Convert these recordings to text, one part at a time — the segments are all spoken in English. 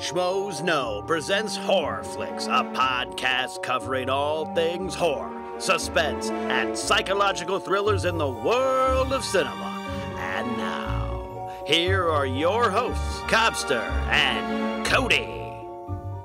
Schmoes Know presents HorrorFlix, a podcast covering all things horror, suspense, and psychological thrillers in the world of cinema. And now, here are your hosts, Cobbster and Cody.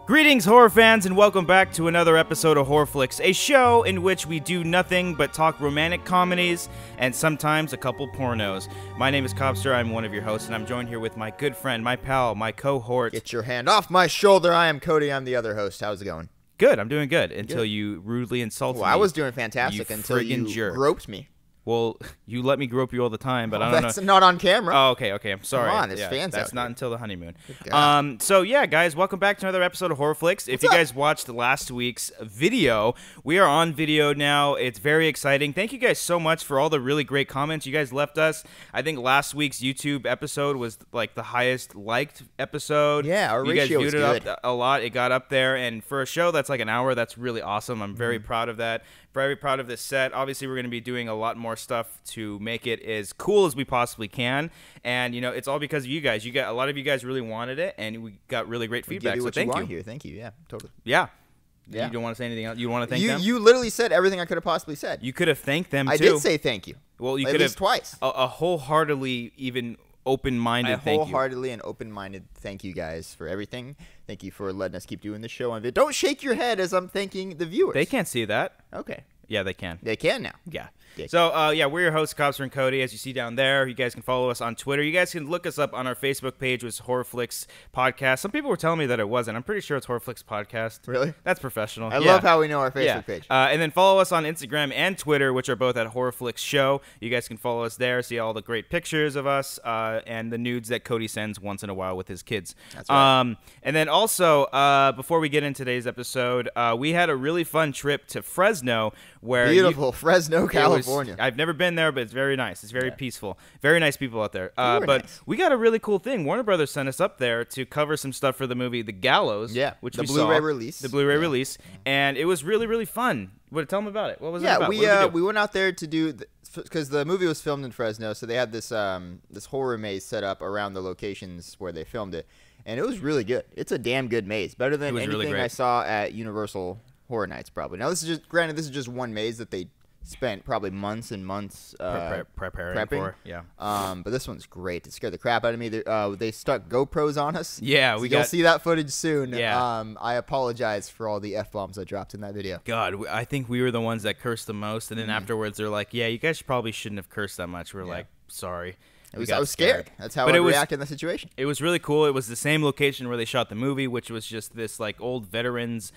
Greetings, horror fans, and welcome back to another episode of HorrorFlix, a show in which we do nothing but talk romantic comedies and sometimes a couple pornos. My name is Cobbster, I'm one of your hosts, and I'm joined here with my good friend, my pal, my cohort. Get your hand off my shoulder. I am Cody, I'm the other host. How's it going? Good, I'm doing good, until you rudely insulted me. I was doing fantastic until you groped me. Well, you let me grope you all the time, but I don't know. That's not on camera. Oh, okay, I'm sorry. Come on, there's fans That's out not here. until the honeymoon. So yeah, guys, welcome back to another episode of HorrorFlix. If you guys watched last week's video, we are on video now. It's very exciting. Thank you guys so much for all the really great comments you guys left us. I think last week's YouTube episode was like the highest liked episode. Yeah, our you guys ratio viewed was it good. up a lot. It got up there, and for a show that's like an hour, that's really awesome. I'm very proud of that. Very proud of this set. Obviously, we're going to be doing a lot more stuff to make it as cool as we possibly can. And, you know, it's all because of you guys. A lot of you guys really wanted it, and we got really great feedback. Give you So what thank you you. want here. Thank you. Yeah, totally. Yeah. Yeah. You don't want to say anything else? You want to thank them? You literally said everything I could have possibly said. You could have thanked them, too. I did say thank you. Well, you at could least have twice. A wholeheartedly, even open-minded thank you. Wholeheartedly and open-minded thank you guys for everything. Thank you for letting us keep doing the show on video. Don't shake your head as I'm thanking the viewers. They can't see that. Okay. Yeah, they can. They can now. Yeah. Yeah. So, yeah, we're your hosts, Cobbster and Cody, as you see down there. You guys can follow us on Twitter. You guys can look us up on our Facebook page, which is HorrorFlix Podcast. Some people were telling me that it wasn't. I'm pretty sure it's HorrorFlix Podcast. Really? That's professional. I love how we know our Facebook page. And then follow us on Instagram and Twitter, which are both at HorrorFlix Show. You guys can follow us there, see all the great pictures of us and the nudes that Cody sends once in a while with his kids. That's right. And then also, before we get into today's episode, we had a really fun trip to Fresno. Beautiful Fresno, California. I've never been there, but it's very nice. It's very peaceful. Very nice people out there. But nice. we got a really cool thing. Warner Brothers sent us up there to cover some stuff for the movie The Gallows. Yeah, which the we Blu-ray saw. release. The Blu-ray release. And it was really, really fun. Tell them about it. What was it about? What did we went out there to do because the movie was filmed in Fresno, so they had this this horror maze set up around the locations where they filmed it, and it was really good. It's a damn good maze, better than anything I saw at Universal Horror Nights probably. Now this is just one maze that they spent probably months and months preparing for. Yeah. But this one's great. It scared the crap out of me. They stuck GoPros on us. Yeah, so you'll see that footage soon. Yeah. I apologize for all the F-bombs I dropped in that video. God, I think we were the ones that cursed the most, and then afterwards they're like, "Yeah, you guys probably shouldn't have cursed that much." We're like, "Sorry." I was scared. That's how I reacted in the situation. It was really cool. It was the same location where they shot the movie, which was just this like old veterans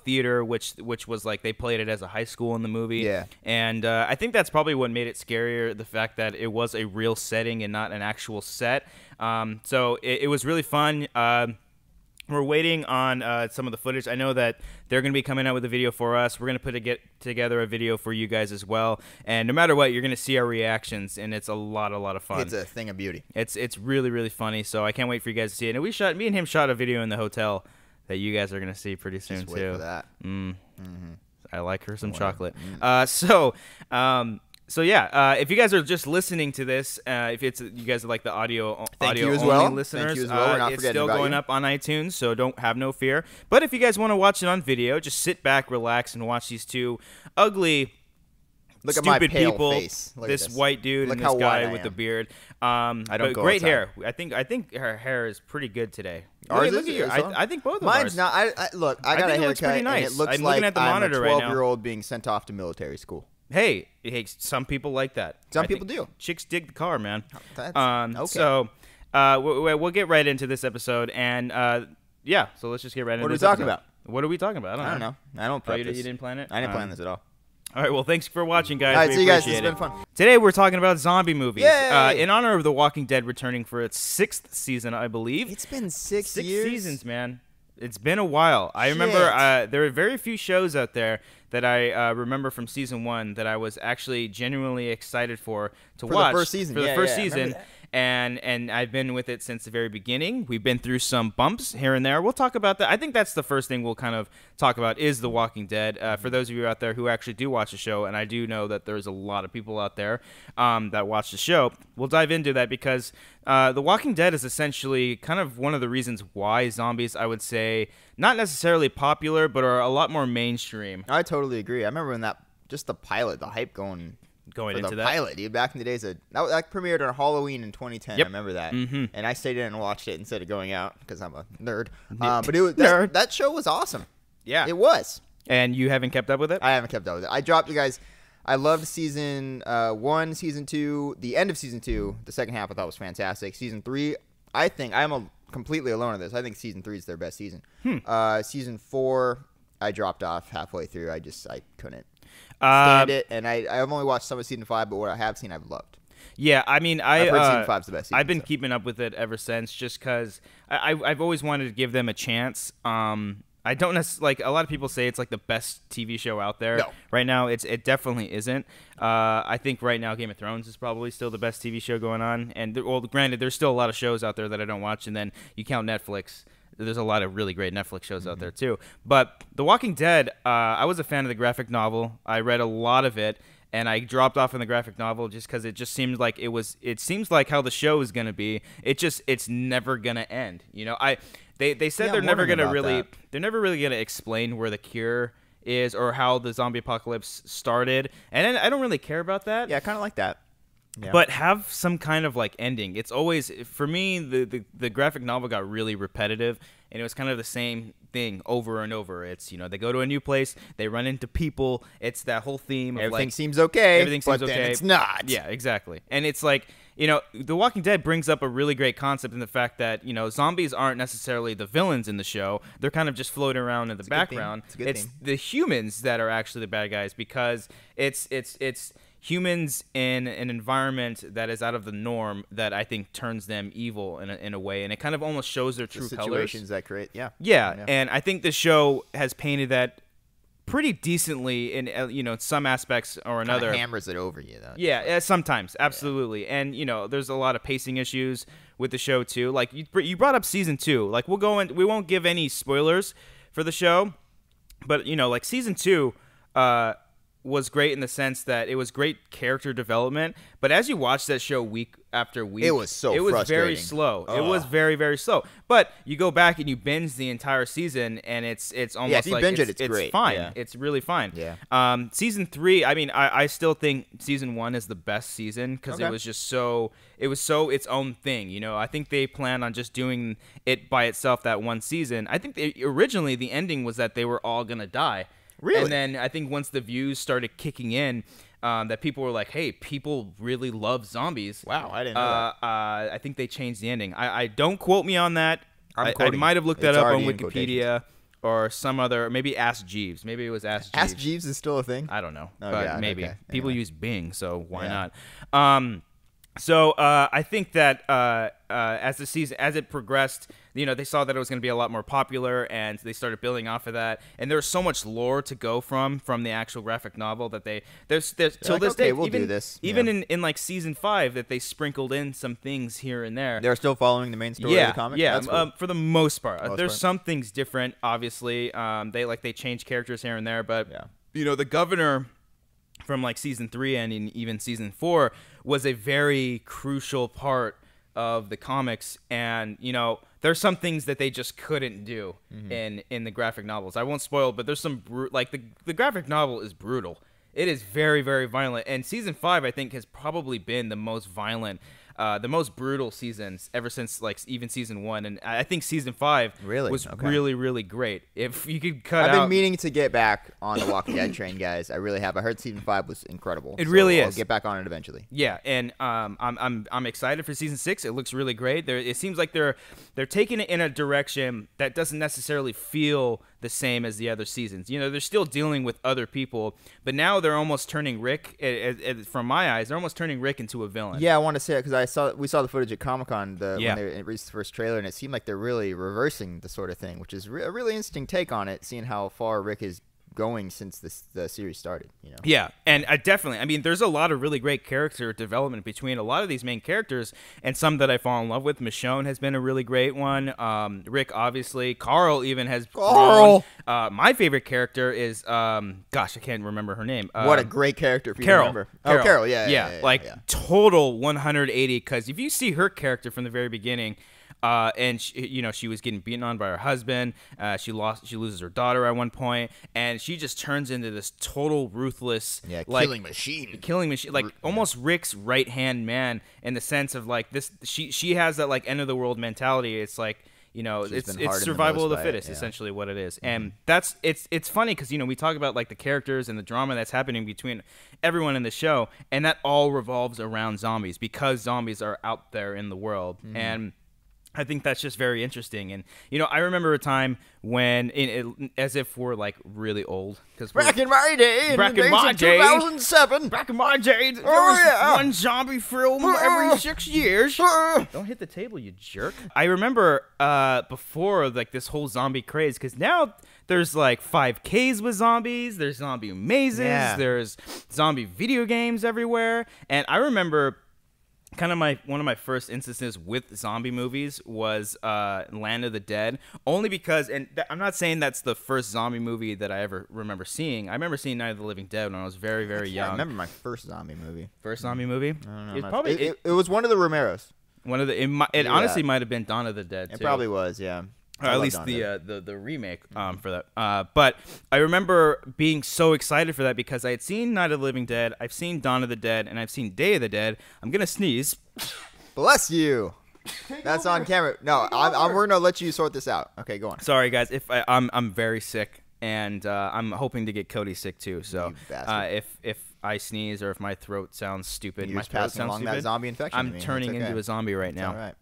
theater, which was like they played it as a high school in the movie. Yeah. And I think that's probably what made it scarier, the fact that it was a real setting and not an actual set. So it was really fun. We're waiting on some of the footage. I know that they're going to be coming out with a video for us. We're going to get together a video for you guys as well. And no matter what, you're going to see our reactions, and it's a lot of fun. It's a thing of beauty. It's really, really funny. So I can't wait for you guys to see it. And me and him shot a video in the hotel that you guys are going to see pretty soon Just wait too. for that. I like her some chocolate. So yeah, if you guys are just listening to this, if you guys are like the audio only listeners, Thank you as well. We're not it's forgetting still about going you. up on iTunes, so don't have no fear. But if you guys want to watch it on video, just sit back, relax, and watch these two ugly, Look at my stupid pale people. face. Look at This white dude Look and how this white guy I with the am. beard. I don't But go great outside. hair. I think her hair is pretty good today. Ours look at is? you. Is it? I think both of Mine's ours. not. Look, I got think a it looks haircut, pretty nice. and it looks I'm like looking at the I'm monitor a right now. 12-year-old being sent off to military school. Hey, some people like that. Some I people think do. Chicks dig the car, man. That's okay. So we'll get right into this episode, and yeah. So let's just get right into. What are we this talking episode. about? What are we talking about? I don't know. I don't Oh, prep you this. didn't plan it? I didn't plan this at all. All right. Well, thanks for watching, guys. All right, We see you guys. It's appreciate been fun. Today we're talking about zombie movies. Yay! In honor of The Walking Dead returning for its 6th season, I believe. It's been 6 Six years. seasons, man. It's been a while. I remember there are very few shows out there that I remember from season 1 that I was actually genuinely excited to watch the first season. For the Yeah, first yeah, I remember season. that. and I've been with it since the very beginning. We've been through some bumps here and there. We'll talk about that. I think that's the first thing we'll kind of talk about is The Walking Dead. For those of you out there who actually do watch the show, and I do know that there's a lot of people out there that watch the show, we'll dive into that because The Walking Dead is essentially kind of one of the reasons why zombies, I would say, not necessarily popular, but are a lot more mainstream. I totally agree. I remember when just the pilot, the hype going into the pilot, dude. Back in the days, that premiered on Halloween in 2010. Yep. I remember that, and I stayed in and watched it instead of going out because I'm a nerd. But it was that show was awesome. Yeah, it was. And you haven't kept up with it? I haven't kept up with it. I dropped you guys. I loved season 1, season 2, the end of season 2. The second half I thought was fantastic. Season 3, I think I'm completely alone on this. I think season 3 is their best season. Season 4, I dropped off halfway through. I couldn't stand it, and I've only watched some of season 5, but what I have seen, I've loved. Yeah, I mean, I've heard season 5's the best season. I've been keeping up with it ever since, just because I've always wanted to give them a chance. I don't necessarily, like, a lot of people say it's like the best TV show out there. No. Right now, it definitely isn't. I think right now Game of Thrones is probably still the best TV show going on. And, well, granted, there's still a lot of shows out there that I don't watch, and then you count Netflix. There's a lot of really great Netflix shows out there, too. But The Walking Dead, I was a fan of the graphic novel. I read a lot of it, and I dropped off on the graphic novel just because it just seemed like it seems like how the show is going to be. It's never going to end. You know, They said they're never gonna really explain where the cure is or how the zombie apocalypse started, and I don't really care about that. Yeah, kind of like that. Yeah. But have some kind of like ending. It's always, for me, the graphic novel got really repetitive, and it was kind of the same thing over and over. It's, you know, they go to a new place, they run into people. It's that whole theme of everything like, seems okay, everything seems but okay. then it's not. Yeah, exactly. And it's like, you know, The Walking Dead brings up a really great concept in the fact that, you know, zombies aren't necessarily the villains in the show. They're kind of just floating around in the background. It's the humans that are actually the bad guys, because it's humans in an environment that is out of the norm that I think turns them evil in a way, and it kind of almost shows their true colors. Situations that create, yeah, and I think the show has painted that pretty decently in, you know, some aspects or another. Kind of hammers it over you, though. Yeah, sometimes, absolutely. Yeah. And, you know, there's a lot of pacing issues with the show too. Like you brought up season 2. Like we won't give any spoilers for the show, but, you know, like season 2 was great in the sense that it was great character development, but as you watch that show week after week, it was very slow. It was very, very slow. But you go back and you binge the entire season, and it's almost if you like binge it's great. Fine. Yeah. It's really fine. Yeah. Season 3, I mean, I still think season 1 is the best season because it was just so its own thing. You know, I think they plan on just doing it by itself that one season. I think originally the ending was that they were all gonna die. Really? And then I think once the views started kicking in, that people were like, hey, people really love zombies. Wow, I didn't know that. I think they changed the ending. I don't quote me on that. I might have looked that It's up on already in quotations. Or some other, maybe Ask Jeeves. Maybe it was Ask Jeeves. Ask Jeeves is still a thing? I don't know, Oh, but God, maybe. okay. People Anyway. use Bing, so why not? So I think that as it progressed, you know, they saw that it was going to be a lot more popular, and they started building off of that. And there's so much lore to go from the actual graphic novel that there's till like, this okay, day, we'll even do this. Even Yeah. in like season 5, that they sprinkled in some things here and there. They're still following the main story of the comic? Yeah, That's cool. for the most part. There's some things different, obviously. They change characters here and there, but you know, the governor from like season 3 and in even season 4 was a very crucial part of the comics, and you know, there's some things that they just couldn't do in the graphic novels. I won't spoil, but there's some like the graphic novel is brutal. It is very, very violent, and season 5 I think has probably been the most violent, the most brutal seasons ever since like even season 1, and I think season 5 was really, really great. If you could cut I've been meaning to get back on the Walking Dead train, guys. I really have. I heard season 5 was incredible. It really is. I'll get back on it eventually. Yeah, and I'm excited for season 6. It looks really great. It seems like they're taking it in a direction that doesn't necessarily feel the same as the other seasons. You know, they're still dealing with other people, but now they're almost turning Rick, from my eyes, they're almost turning Rick into a villain. Yeah, I want to say it because we saw the footage at Comic-Con when they released the first trailer, and it seemed like they're really reversing the sort of thing, which is a really interesting take on it, seeing how far Rick has going since the series started. Yeah, and I mean, there's a lot of really great character development between a lot of these main characters, and some that I fall in love with. Michonne has been a really great one. Rick, obviously. Carl even has grown. My favorite character is gosh, I can't remember her name. What a great character! If you Carol. Remember. Oh, Carol. Yeah. Total 180. Because if you see her character from the very beginning. And she was getting beaten on by her husband. She loses her daughter at one point, and she just turns into this total ruthless, killing machine, like almost Rick's right hand man in the sense of like this. She has that like end of the world mentality. It's like it's survival of the fittest, essentially what it is, and it's funny because we talk about like the characters and the drama that's happening between everyone in the show, and that all revolves around zombies because zombies are out there in the world and. I think that's just very interesting. And, I remember a time when, as if we're, like, really old. Back in my day, back in my day, 2007. Back in my day, there was one zombie film every 6 years. Don't hit the table, you jerk. I remember before, like, this whole zombie craze, because now there's, like, 5Ks with zombies. There's zombie mazes. Yeah. There's zombie video games everywhere. And I remember... kind of one of my first instances with zombie movies was Land of the Dead, only because, and I'm not saying that's the first zombie movie that I ever remember seeing. I remember seeing Night of the Living Dead when I was very, very young. I remember my first zombie movie. First zombie movie? I don't know. It was one of the Romeros. It honestly might have been Dawn of the Dead, too. It probably was, yeah. Or at least the remake for that. But I remember being so excited for that because I had seen Night of the Living Dead, I've seen Dawn of the Dead, and I've seen Day of the Dead. I'm going to sneeze. Bless you. That's on camera. No, we're going to let you sort this out. Okay, go on. Sorry, guys. I'm very sick, and I'm hoping to get Cody sick, too. So if I sneeze or if my throat sounds stupid, my throat sounds stupid, that zombie infection. I'm turning into a zombie right now. All right.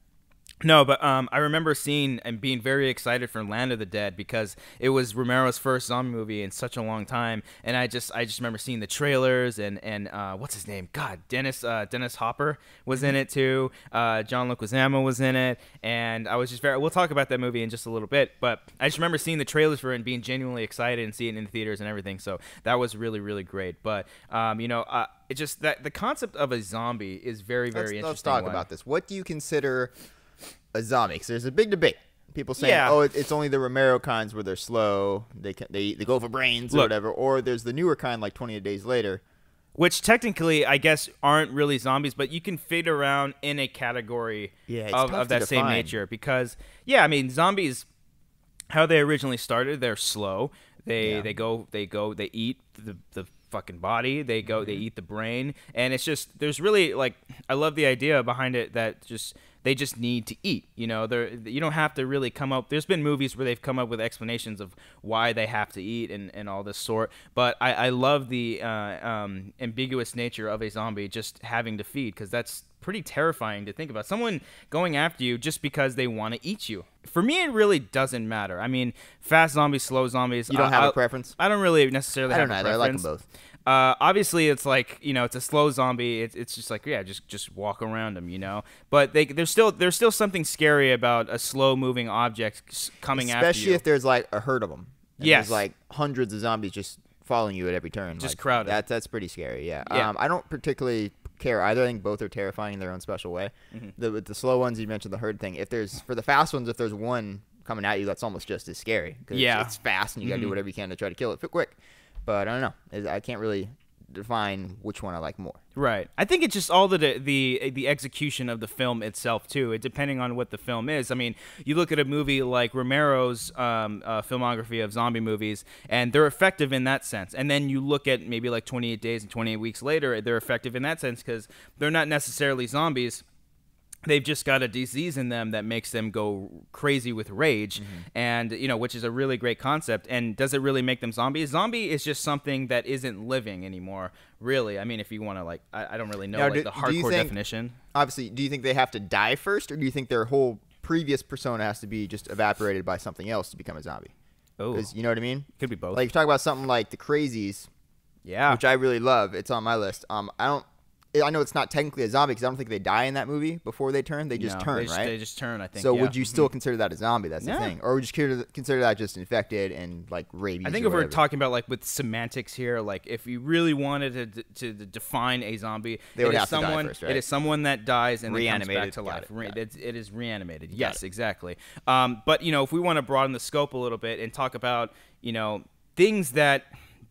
No, but I remember seeing and being very excited for Land of the Dead because it was Romero's first zombie movie in such a long time, and I just remember seeing the trailers and what's his name? God, Dennis Hopper was in it too. John Leguizamo was in it, and I was just we'll talk about that movie in just a little bit, but I just remember seeing the trailers for it and being genuinely excited and seeing it in theaters and everything. So that was really, really great. But it just that the concept of a zombie is very, very interesting. Let's talk about this. What do you consider a zombie? Because there's a big debate. People saying, it's only the Romero kinds where they're slow, they go for brains or whatever, or there's the newer kind like 28 Days Later. Which technically, I guess, aren't really zombies, but you can fit around in a category of that same nature. Because, I mean, zombies, how they originally started, they're slow. They eat the fucking body. They eat the brain. And it's just, there's really, like, I love the idea behind it that they just need to eat. You don't have to really come up. There's been movies where they've come up with explanations of why they have to eat and all this sort. But I love the ambiguous nature of a zombie just having to feed, because that's pretty terrifying to think about. Someone going after you just because they want to eat you. For me, it really doesn't matter. I mean, fast zombies, slow zombies. You don't have a preference? I don't really necessarily have a preference. I like them both. Obviously, it's like, it's a slow zombie. It's just like, just walk around them, But there's still something scary about a slow moving object coming after you. Especially if there's like a herd of them. Yes. There's like hundreds of zombies just following you at every turn. Just crowded. That's pretty scary. Yeah. I don't particularly care either. I think both are terrifying in their own special way. Mm-hmm. The slow ones, you mentioned the herd thing. For the fast ones, if there's one coming at you, that's almost just as scary. Yeah. It's fast and you gotta do whatever you can to try to kill it quick. But I don't know. I can't really define which one I like more. Right. I think it's just all the execution of the film itself too. It depending on what the film is. I mean, you look at a movie like Romero's filmography of zombie movies, and they're effective in that sense. And then you look at maybe like 28 Days and 28 Weeks Later, they're effective in that sense because they're not necessarily zombies. They've just got a disease in them that makes them go crazy with rage, and which is a really great concept. And does it really make them zombies? Zombie is just something that isn't living anymore, really. I mean, if you want to, I don't really know the hardcore definition. Obviously, do you think they have to die first, or do you think their whole previous persona has to be just evaporated by something else to become a zombie? Oh, because you know what I mean? Could be both. Like you talk about something like The Crazies, which I really love. It's on my list. I know it's not technically a zombie because I don't think they die in that movie before they turn. They just turn, right? They just turn, I think. So would you still consider that a zombie? That's the thing. Or would you consider that just infected and like rabies? I think if we're talking about like with semantics here, like if you really wanted to define a zombie, they would have to die first, right? It is someone that dies and then comes back to life. It is reanimated. Yes, exactly. But if we want to broaden the scope a little bit and talk about things that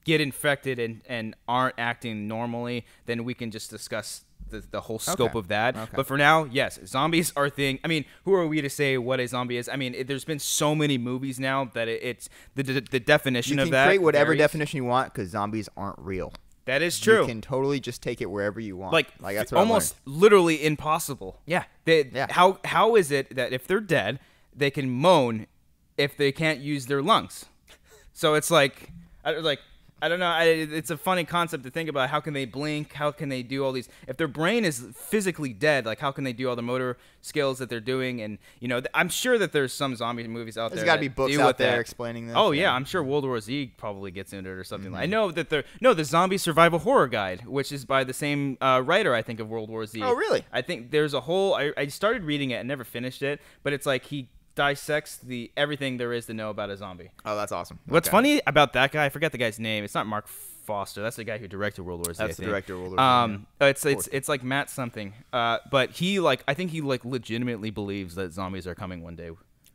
get infected and aren't acting normally, then we can just discuss the whole scope of that. But for now, yes, zombies are a thing. I mean, who are we to say what a zombie is? I mean, there's been so many movies now that it's the definition of that. You can create whatever definition you want because zombies aren't real. That is true. You can totally just take it wherever you want. Like that's what almost literally impossible. Yeah. How is it that if they're dead, they can moan if they can't use their lungs? So it's like I don't know. It's a funny concept to think about. How can they blink? How can they do all these? If their brain is physically dead, like how can they do all the motor skills that they're doing? And I'm sure that there's some zombie movies out there. There's got to be books out there explaining this. Oh yeah, I'm sure World War Z probably gets into it or something. I know that the Zombie Survival Horror Guide, which is by the same writer, I think, of World War Z. Oh really? I think there's a whole. I started reading it and never finished it, but it's like he dissects everything there is to know about a zombie. Oh, that's awesome. What's funny about that guy, I forget the guy's name. It's not Mark Foster. That's the guy who directed World War Z. That's the director of World War Z. It's like Matt something. But he I think he legitimately believes that zombies are coming one day.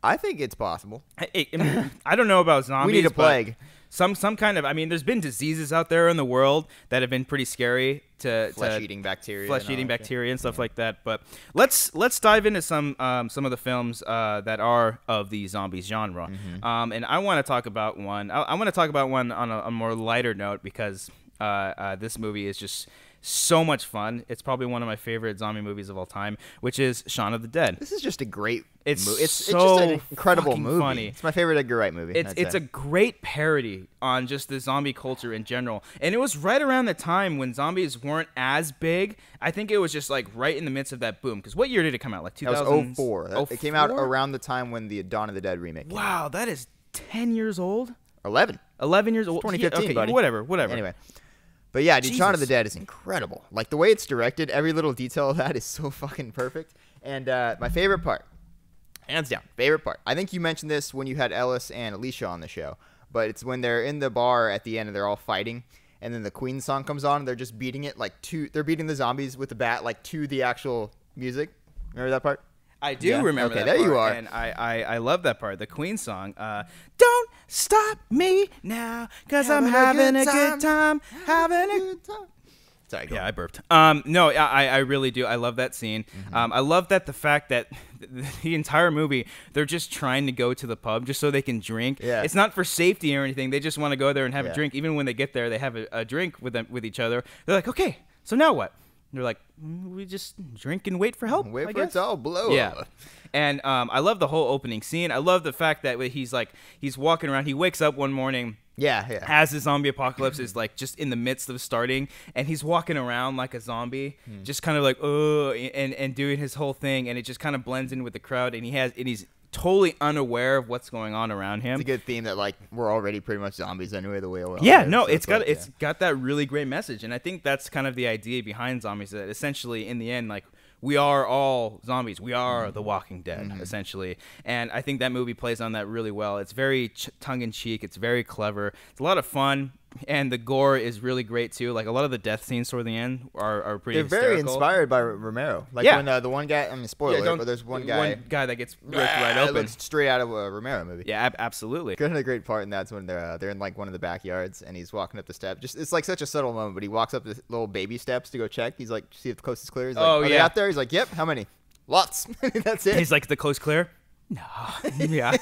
I think it's possible. I don't know about zombies. We need a plague. Some kind of. I mean, there's been diseases out there in the world that have been pretty scary to flesh-eating bacteria, and stuff like that. But let's dive into some of the films that are of the zombies genre. And I want to talk about one. I want to talk about one on a more lighter note because this movie is just so much fun. It's probably one of my favorite zombie movies of all time, which is Shaun of the Dead. This is just a great It's movie. It's just an incredible movie. Funny. It's my favorite Edgar Wright movie. It's a great parody on just the zombie culture in general. And it was right around the time when zombies weren't as big. I think it was just like right in the midst of that boom. Because what year did it come out? Like 2000? That was 04. It came out around the time when the Dawn of the Dead remake came out. Wow, that is 10 years old? 11. 11 years old? 2015, buddy. Whatever. Anyway. But yeah, dude, Shaun of the Dead is incredible. Like, the way it's directed, every little detail of that is so fucking perfect. And my favorite part, hands down, favorite part. I think you mentioned this when you had Ellis and Alicia on the show. But it's when they're in the bar at the end and they're all fighting. And then the Queen song comes on and they're just beating it they're beating the zombies with the bat to the actual music. Remember that part? I do remember that there part, you are. And I love that part, the Queen song. Don't stop me now, because I'm having a good time. Sorry, I burped. No, I really do. I love that scene. I love that the fact that the entire movie, they're just trying to go to the pub just so they can drink. Yeah. It's not for safety or anything. They just want to go there and have a drink. Even when they get there, they have a drink with each other. They're like, okay, so now what? They're like, we just drink and wait for help. Wait for it to all blow. Yeah. And I love the whole opening scene. I love the fact that he's walking around. He wakes up one morning. Yeah. As the zombie apocalypse is just in the midst of starting, and he's walking around like a zombie, just kind of like and doing his whole thing, and it just kind of blends in with the crowd, and he's totally unaware of what's going on around him. It's a good theme that we're already pretty much zombies anyway. The way we're it's got that really great message, and I think that's kind of the idea behind zombies. That essentially, in the end, we are all zombies. We are the Walking Dead, essentially. And I think that movie plays on that really well. It's very tongue-in-cheek. It's very clever. It's a lot of fun. And the gore is really great, too. Like, a lot of the death scenes toward the end are pretty hysterical. Very inspired by Romero. When the one guy, I mean, spoiler alert, but there's one guy that gets ripped right open. Looks straight out of a Romero movie. Yeah, absolutely. Kind of a great part in that's when they're in, one of the backyards, and he's walking up the steps. It's, such a subtle moment, but he walks up the little baby steps to go check. He's like, see if the coast is clear? He's like, are they out there? He's like, yep, how many? Lots. That's it. He's like, the coast clear? No. Yeah.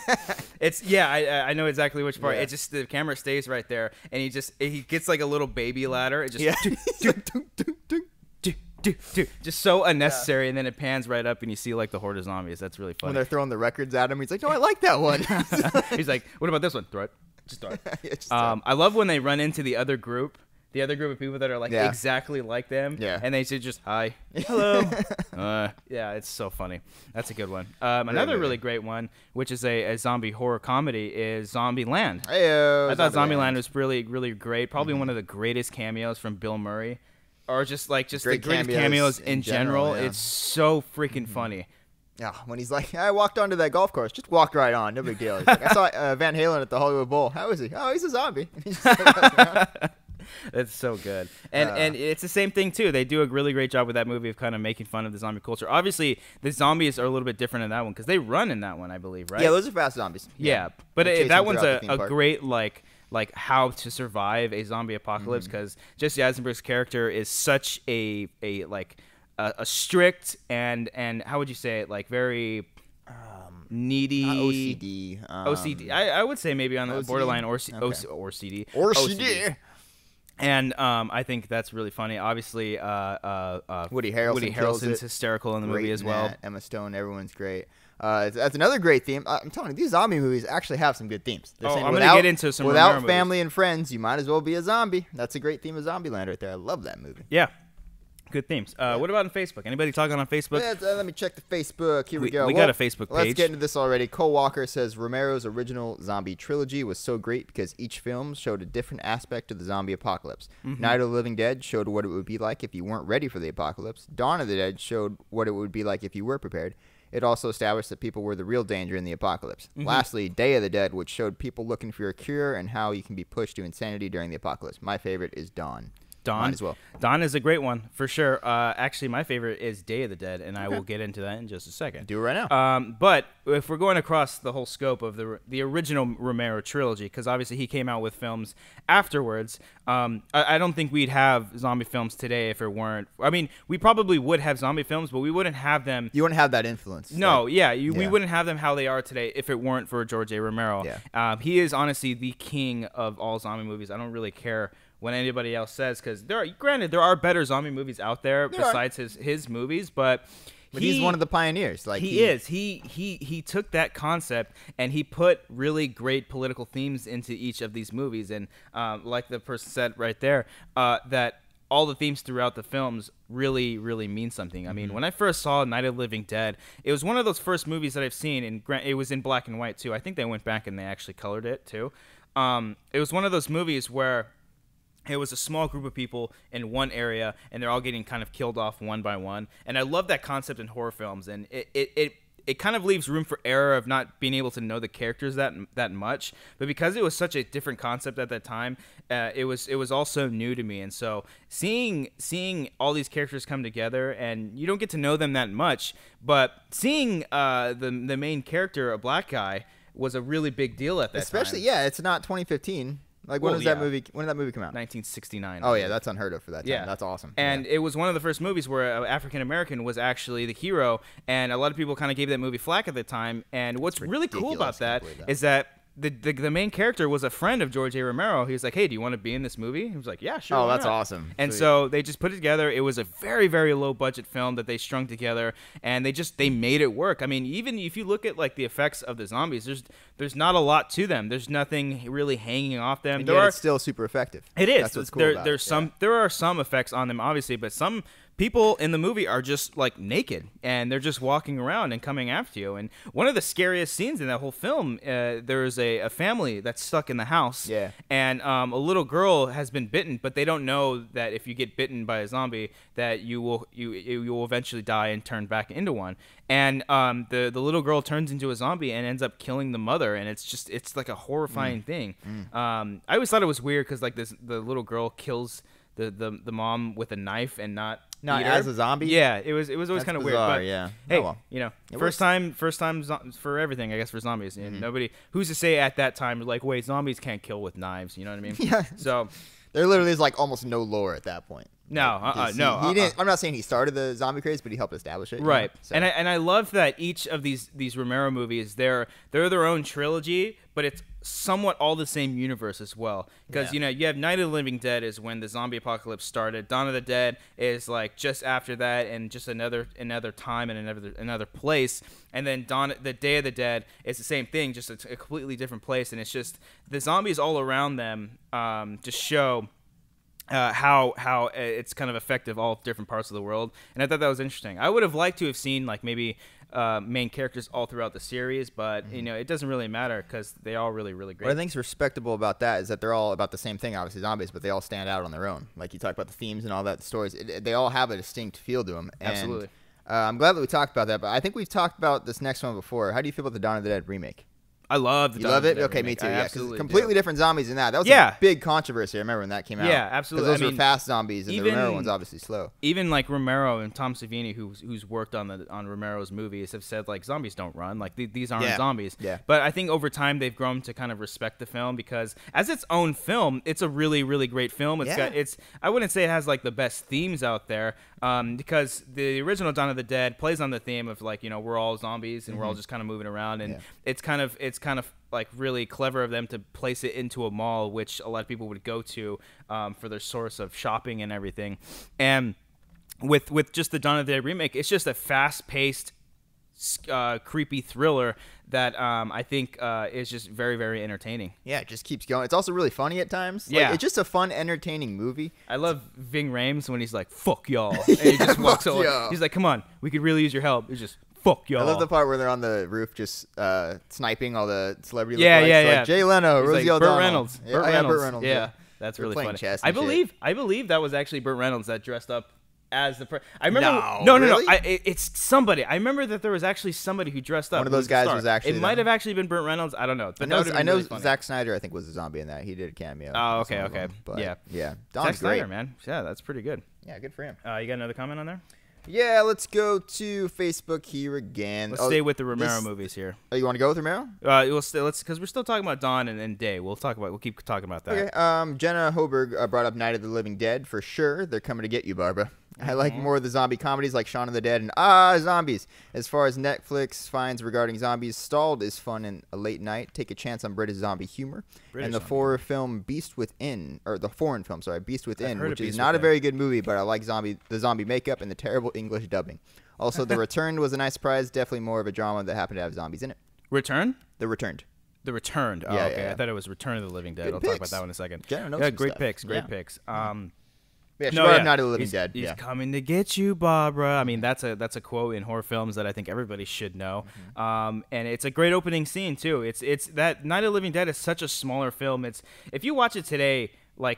I know exactly which part. It just the camera stays right there, and he gets like a little baby ladder. It just just so unnecessary, and then it pans right up, and you see the horde of zombies. That's really funny. When they're throwing the records at him, he's like, "No, I like that one." He's like, "What about this one? Throw it. Just throw it." I love when they run into the other group. The other group of people that are exactly like them, and they say just hi, hello. It's so funny. That's a good one. Another really great one, which is a zombie horror comedy, is Zombieland. I thought Zombieland was really, really great. Probably one of the greatest cameos from Bill Murray. or just the greatest cameos in general. Yeah. It's so freaking funny. Yeah, when he's like, I walked onto that golf course, just walked right on, no big deal. He's like, I saw Van Halen at the Hollywood Bowl. How is he? Oh, he's a zombie. That's so good. And it's the same thing, too. They do a really great job with that movie of kind of making fun of the zombie culture. Obviously, the zombies are a little bit different in that one because they run in that one, I believe, right? Yeah, those are fast zombies. Yeah, but that one's a great, like how to survive a zombie apocalypse because Jesse Eisenberg's character is such a strict and how would you say it, like very needy OCD. I would say maybe on the borderline OCD. And I think that's really funny. Obviously, Woody Harrelson's hysterical in the movie as well. Emma Stone, everyone's great. That's another great theme. I'm telling you, these zombie movies actually have some good themes. I'm going to get into some without Romero family movies. And friends, you might as well be a zombie. That's a great theme of Zombieland right there. I love that movie. Yeah. Good themes. What about on Facebook? Anybody talking on Facebook? Let me check the Facebook. Here we go. We got a Facebook page. Let's get into this already. Cole Walker says Romero's original zombie trilogy was so great because each film showed a different aspect of the zombie apocalypse. Night of the Living Dead showed what it would be like if you weren't ready for the apocalypse. Dawn of the Dead showed what it would be like if you were prepared. It also established that people were the real danger in the apocalypse. Lastly, Day of the Dead, which showed people looking for a cure and how you can be pushed to insanity during the apocalypse. My favorite is Dawn. Dawn as well. Dawn is a great one for sure. Actually, my favorite is Day of the Dead, and I will get into that in just a second. Do it right now. But if we're going across the whole scope of the original Romero trilogy, because obviously he came out with films afterwards, I don't think we'd have zombie films today if it weren't. I mean, we probably would have zombie films, but we wouldn't have them. You wouldn't have that influence. No, we wouldn't have them how they are today if it weren't for George A. Romero. Yeah. He is honestly the king of all zombie movies. I don't really care what anybody else says, because there are better zombie movies out there besides his movies, but he's one of the pioneers. Like he took that concept and he put really great political themes into each of these movies, and like the person said right there, that all the themes throughout the films really, really mean something. I mean, when I first saw Night of the Living Dead, it was one of those first movies that I've seen, and it was in black and white too. I think they went back and they actually colored it too. It was one of those movies where it was a small group of people in one area, and they're all getting kind of killed off one by one. And I love that concept in horror films, and it kind of leaves room for error of not being able to know the characters that much. But because it was such a different concept at that time, it was also new to me. And so seeing all these characters come together, and you don't get to know them that much, but seeing the main character, a black guy, was a really big deal at that time. Especially, it's not 2015. Like, when did that movie come out? 1969. Oh, yeah, that's unheard of for that time. Yeah. That's awesome. And it was one of the first movies where an African-American was actually the hero, and a lot of people kind of gave that movie flack at the time. And what's really cool about that is that the main character was a friend of George A. Romero. He was like, hey, do you want to be in this movie? He was like, yeah, sure. Oh, that's awesome. And so they just put it together. It was a very, very low budget film that they strung together, and they made it work. I mean, even if you look at like the effects of the zombies, there's not a lot to them. There's nothing really hanging off them. It's still super effective. It is. That's what's cool about it. There are some effects on them, obviously, but some people in the movie are just like naked, and they're just walking around and coming after you. And one of the scariest scenes in that whole film, there's a family that's stuck in the house, and a little girl has been bitten, but they don't know that if you get bitten by a zombie, that you will eventually die and turn back into one. And the little girl turns into a zombie and ends up killing the mother, and it's like a horrifying thing. I always thought it was weird because like the little girl kills the mom with a knife and not as a zombie. Yeah, it was always kind of weird. But hey, first time for everything, I guess, for zombies. You know, nobody who's to say at that time like, wait, zombies can't kill with knives. You know what I mean? Yeah. So there literally is like almost no lore at that point. No, no. He didn't. I'm not saying he started the zombie craze, but he helped establish it. Right. So. And I love that each of these Romero movies, they're their own trilogy, but it's somewhat all the same universe as well. Because you have Night of the Living Dead is when the zombie apocalypse started. Dawn of the Dead is like just after that, and just another time and another place. And then the Day of the Dead is the same thing, just a completely different place. And it's just the zombies all around them just show how it's kind of effective all different parts of the world, and I thought that was interesting. I would have liked to have seen like maybe main characters all throughout the series, but it doesn't really matter because they all really great. What I think is respectable about that is that they're all about the same thing, obviously zombies, but they all stand out on their own. Like you talked about the themes and all that, the stories, they all have a distinct feel to them. And, absolutely. I'm glad that we talked about that, but I think we've talked about this next one before. How do you feel about the Dawn of the Dead remake? I love the You love it? Okay, remake. me too. I Yeah, absolutely completely different zombies in that. That was a big controversy. I remember when that came out. Yeah, absolutely. Because those were fast zombies, and the Romero one's obviously slow. Even like Romero and Tom Savini, who's worked on Romero's movies, have said like zombies don't run. Like these aren't zombies. Yeah. But I think over time they've grown to kind of respect the film because as its own film, it's a really great film. I wouldn't say it has like the best themes out there. Because the original Dawn of the Dead plays on the theme of like we're all zombies and we're all just kind of moving around, and it's kind of like really clever of them to place it into a mall, which a lot of people would go to for their source of shopping and everything. And with just the Dawn of the Dead remake, it's just a fast-paced, creepy thriller that I think is just very entertaining. Yeah, it just keeps going. It's also really funny at times. Yeah. It's just a fun, entertaining movie. I love Ving Rhames when he's like, fuck y'all. And he just walks over. He's like, come on, we could really use your help. He's just, fuck y'all. I love the part where they're on the roof just sniping all the celebrity lookalikes. Yeah. Like Jay Leno, Rosie O'Donnell. Burt Reynolds. Burt Reynolds. Yeah, that's really funny. I believe that was actually Burt Reynolds that dressed up as the I remember no it's somebody. I remember that there was actually somebody who dressed up. One of those guys was actually might have actually been Burt Reynolds. I don't know. But I know Zack Snyder I think was a zombie in that. He did a cameo. Oh, okay. But yeah. Zack Snyder, man. Yeah, that's pretty good. Yeah, good for him. You got another comment on there? Yeah, let's go to Facebook here again. Let's stay with the Romero movies here. Oh, you want to go with Romero? Let's because we're still talking about Dawn and Day. We'll keep talking about that. Okay. Jenna Hoberg brought up Night of the Living Dead for sure. They're coming to get you, Barbara. I like more of the zombie comedies like Shaun of the Dead and Zombies. As far as Netflix finds regarding zombies, Stalled is fun and a late night. Take a chance on British zombie humor. And the foreign film Beast Within, which is not a very good movie, but I like the zombie makeup and the terrible English dubbing. Also, The Returned was a nice surprise. Definitely more of a drama that happened to have zombies in it. Return? The Returned. The Returned. Oh, okay. Yeah. I thought it was Return of the Living Dead. I'll talk about that one in a second. Great picks. Great picks. Night of the Living Dead. He's coming to get you, Barbara. I mean, that's a quote in horror films that I think everybody should know. And it's a great opening scene too. It's that Night of the Living Dead is such a smaller film. If you watch it today, like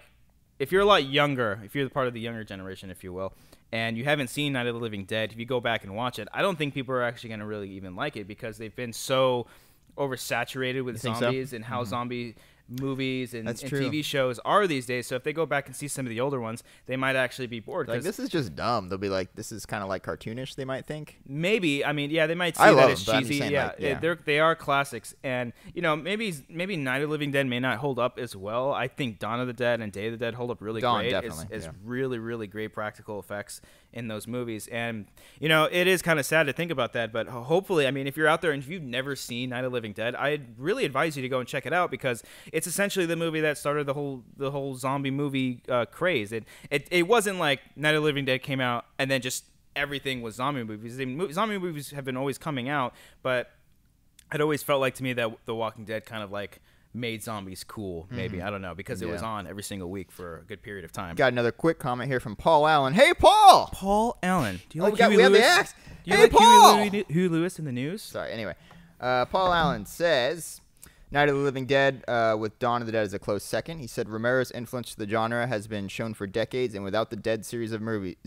if you're a lot younger, if you're part of the younger generation, if you will, and you haven't seen Night of the Living Dead, if you go back and watch it, I don't think people are actually going to really even like it because they've been so oversaturated with zombies and how zombie movies and TV shows are these days. So if they go back and see some of the older ones, they might actually be bored. Like, this is just dumb. They'll be like, this is kind of like cartoonish, they might think. Maybe. I mean, yeah, they might see that as cheesy. Saying, they are classics. And, maybe Night of the Living Dead may not hold up as well. I think Dawn of the Dead and Day of the Dead hold up really great. It's really great practical effects in those movies. And, it is kind of sad to think about that. But hopefully, I mean, if you're out there and if you've never seen Night of the Living Dead, I'd really advise you to go and check it out because it's essentially the movie that started the whole zombie movie craze. It wasn't like Night of the Living Dead came out and then just everything was zombie movies. Zombie movies have been always coming out, but it always felt like to me that The Walking Dead kind of like made zombies cool, maybe. I don't know, because it was on every single week for a good period of time. Got another quick comment here from Paul Allen. Hey, Paul! Paul Allen. Do you like Huey Lewis? The axe. Do you like Paul! Huey Lewis in the news? Sorry, anyway. Paul Allen says, Night of the Living Dead with Dawn of the Dead is a close second. He said Romero's influence to the genre has been shown for decades, and without the Dead series of movies,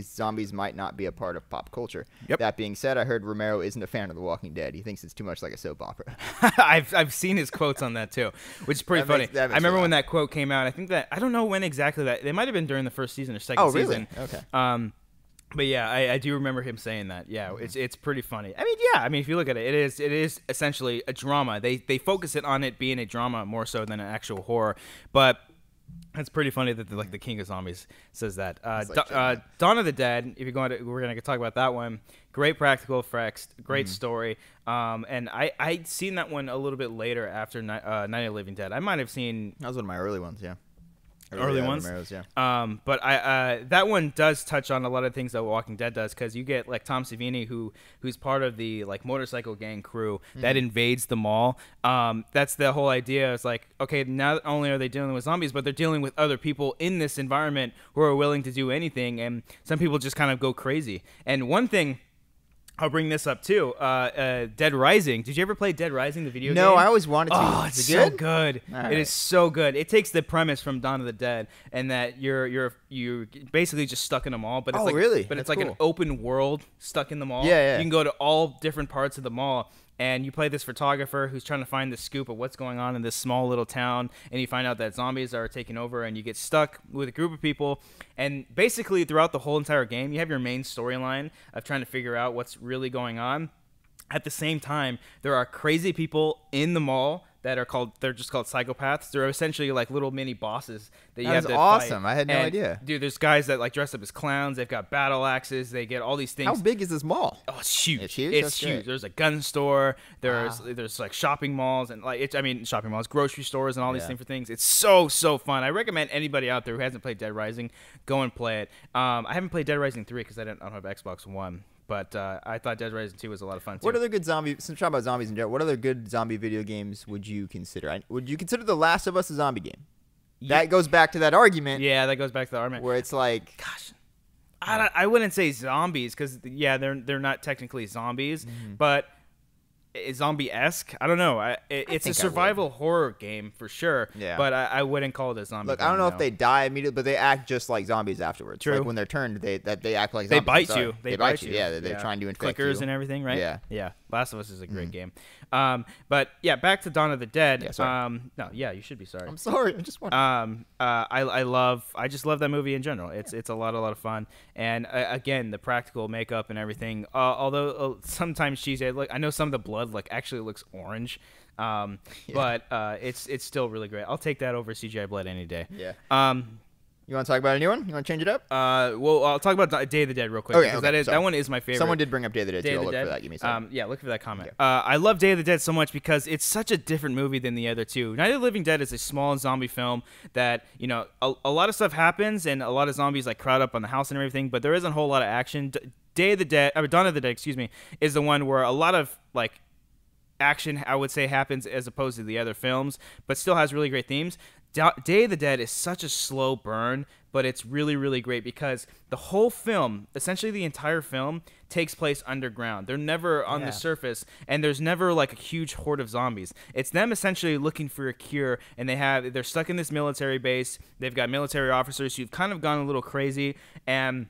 zombies might not be a part of pop culture. Yep. That being said, I heard Romero isn't a fan of The Walking Dead. He thinks it's too much like a soap opera. I've seen his quotes on that too, which is pretty funny. I remember when that quote came out. I don't know when exactly that. It might have been during the first season or second season. Oh, really? Okay. But yeah, I do remember him saying that. Yeah, it's pretty funny. I mean, if you look at it, it is essentially a drama. They focus it on it being a drama more so than an actual horror. But it's pretty funny that the King of Zombies says that. Dawn of the Dead. If you're we're going to talk about that one. Great practical effects, great story. And I'd seen that one a little bit later after Night of the Living Dead. I might have seen. That was one of my early ones. Yeah. Early ones. Romero's, yeah. But that one does touch on a lot of things that Walking Dead does, because you get like Tom Savini, who's part of the like motorcycle gang crew that invades the mall. That's the whole idea. It's like, okay, not only are they dealing with zombies, but they're dealing with other people in this environment who are willing to do anything, and some people just kind of go crazy. And one thing, I'll bring this up too. Dead Rising. Did you ever play Dead Rising, the video game? No, I always wanted to. Oh, it's so good. Right. It is so good. It takes the premise from Dawn of the Dead, and that you're basically just stuck in a mall. But it's really? But it's That's like cool. an open world stuck in the mall. Yeah. You can go to all different parts of the mall. And you play this photographer who's trying to find the scoop of what's going on in this small little town, and you find out that zombies are taking over, and you get stuck with a group of people. And basically, throughout the whole entire game, you have your main storyline of trying to figure out what's really going on. At the same time, there are crazy people in the mall that are they're just called psychopaths. They're essentially like little mini bosses that you have to fight. Awesome. I had no idea. Dude, there's guys that like dress up as clowns. They've got battle axes. They get all these things. How big is this mall? Oh, it's huge. It's huge? It's That's huge. great. There's a gun store. There's like shopping malls and shopping malls, grocery stores, and all these things. It's so fun. I recommend anybody out there who hasn't played Dead Rising, go and play it. I haven't played Dead Rising 3 because I don't have Xbox One. But I thought Dead Rising 2 was a lot of fun, too. What other good zombie... Since we're talking about zombies in general, what other good zombie video games would you consider? Would you consider The Last of Us a zombie game? Yeah. That goes back to that argument. Yeah, that goes back to the argument. Where it's like... Gosh, I wouldn't say zombies because, they're not technically zombies. But... zombie-esque. I don't know. It's a survival horror game for sure. Yeah. But I wouldn't call it a zombie. Look, I don't know if they die immediately, but they act just like zombies afterwards. True. Like when they're turned, they act like zombies. They bite you. They bite you. Yeah, they're trying to infect clickers you. and everything, right? Yeah. Yeah. Last of Us is a great game. But yeah, back to Dawn of the Dead. Yeah, sorry. No, yeah, you should be sorry. I'm sorry. I just want. I just love that movie in general. It's a lot of fun, and again, the practical makeup and everything. Although sometimes cheesy, I know some of the blood actually looks orange, but it's still really great. I'll take that over CGI blood any day. Yeah. You want to talk about a new one? You want to change it up? Well, I'll talk about Day of the Dead real quick. Okay, because that one is my favorite. Someone did bring up Day of the Dead, too. I'll look for that. Give me a second. Yeah, look for that comment. Okay. I love Day of the Dead so much because it's such a different movie than the other two. Night of the Living Dead is a small zombie film that, a lot of stuff happens and a lot of zombies crowd up on the house and everything, but there isn't a whole lot of action. Dawn of the Dead, is the one where a lot of action, I would say, happens as opposed to the other films, but still has really great themes. Day of the Dead is such a slow burn, but it's really, really great because the whole film, essentially the entire film, takes place underground. They're never on the surface, and there's never a huge horde of zombies. It's them essentially looking for a cure, and they're stuck in this military base. They've got military officers who've kind of gone a little crazy, and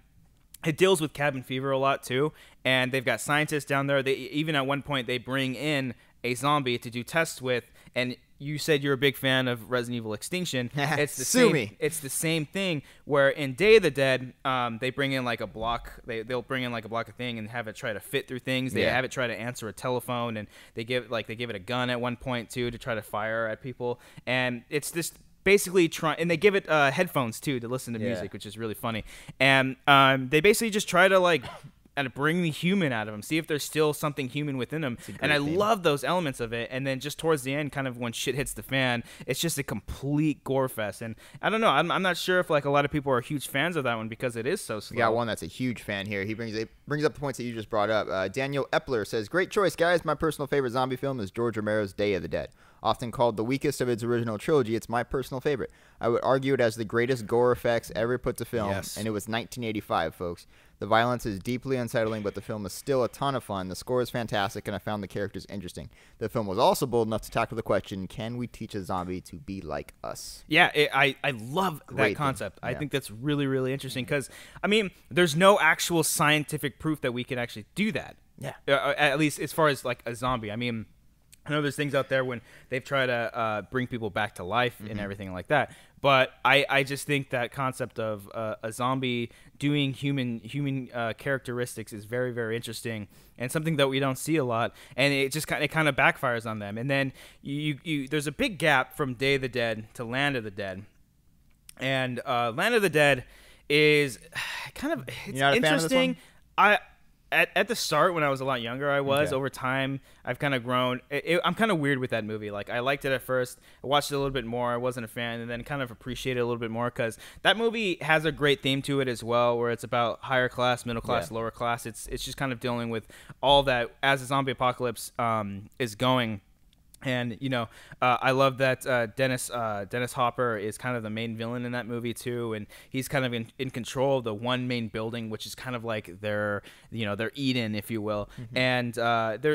it deals with cabin fever a lot too, and they've got scientists down there. They even at one point they bring in a zombie to do tests with, and you said you're a big fan of Resident Evil Extinction. It's the same. It's the same thing where in Day of the Dead, they bring in a block. They'll bring in a block of thing and have it try to fit through things. They have it try to answer a telephone, and they give it a gun at one point too to try to fire at people. And it's this. Basically and they give it headphones too to listen to music, which is really funny. And they basically just try to and bring the human out of them, see if there's still something human within them. And I love those elements of it. And then just towards the end, kind of when shit hits the fan, it's just a complete gore fest. And I don't know, I'm not sure if a lot of people are huge fans of that one because it is so slow. We got one that's a huge fan here. He brings up the points that you just brought up. Daniel Epler says, "Great choice, guys. My personal favorite zombie film is George Romero's Day of the Dead. Often called the weakest of its original trilogy, it's my personal favorite. I would argue it has the greatest gore effects ever put to film, and it was 1985, folks. The violence is deeply unsettling, but the film is still a ton of fun. The score is fantastic, and I found the characters interesting. The film was also bold enough to tackle the question, can we teach a zombie to be like us?" Yeah, I love that concept. I think that's really, really interesting because, there's no actual scientific proof that we can actually do that. Yeah. At least as far as a zombie. I know there's things out there when they've tried to bring people back to life and everything like that. But I just think that concept of a zombie doing human characteristics is very, very interesting and something that we don't see a lot. And it just kind of backfires on them. And then there's a big gap from Day of the Dead to Land of the Dead. And Land of the Dead is kind of interesting. You're not a fan of this one? at the start when I was a lot younger, I was. Okay. Over time, I've kind of grown. I'm kind of weird with that movie. Like, I liked it at first. I watched it a little bit more. I wasn't a fan, and then kind of appreciated it a little bit more because that movie has a great theme to it as well, where it's about higher class, middle class, lower class. It's just kind of dealing with all that as the zombie apocalypse is going. And, you know, I love that Dennis Hopper is kind of the main villain in that movie, too. And he's kind of in control of the one main building, which is kind of like their Eden, if you will. Mm-hmm. And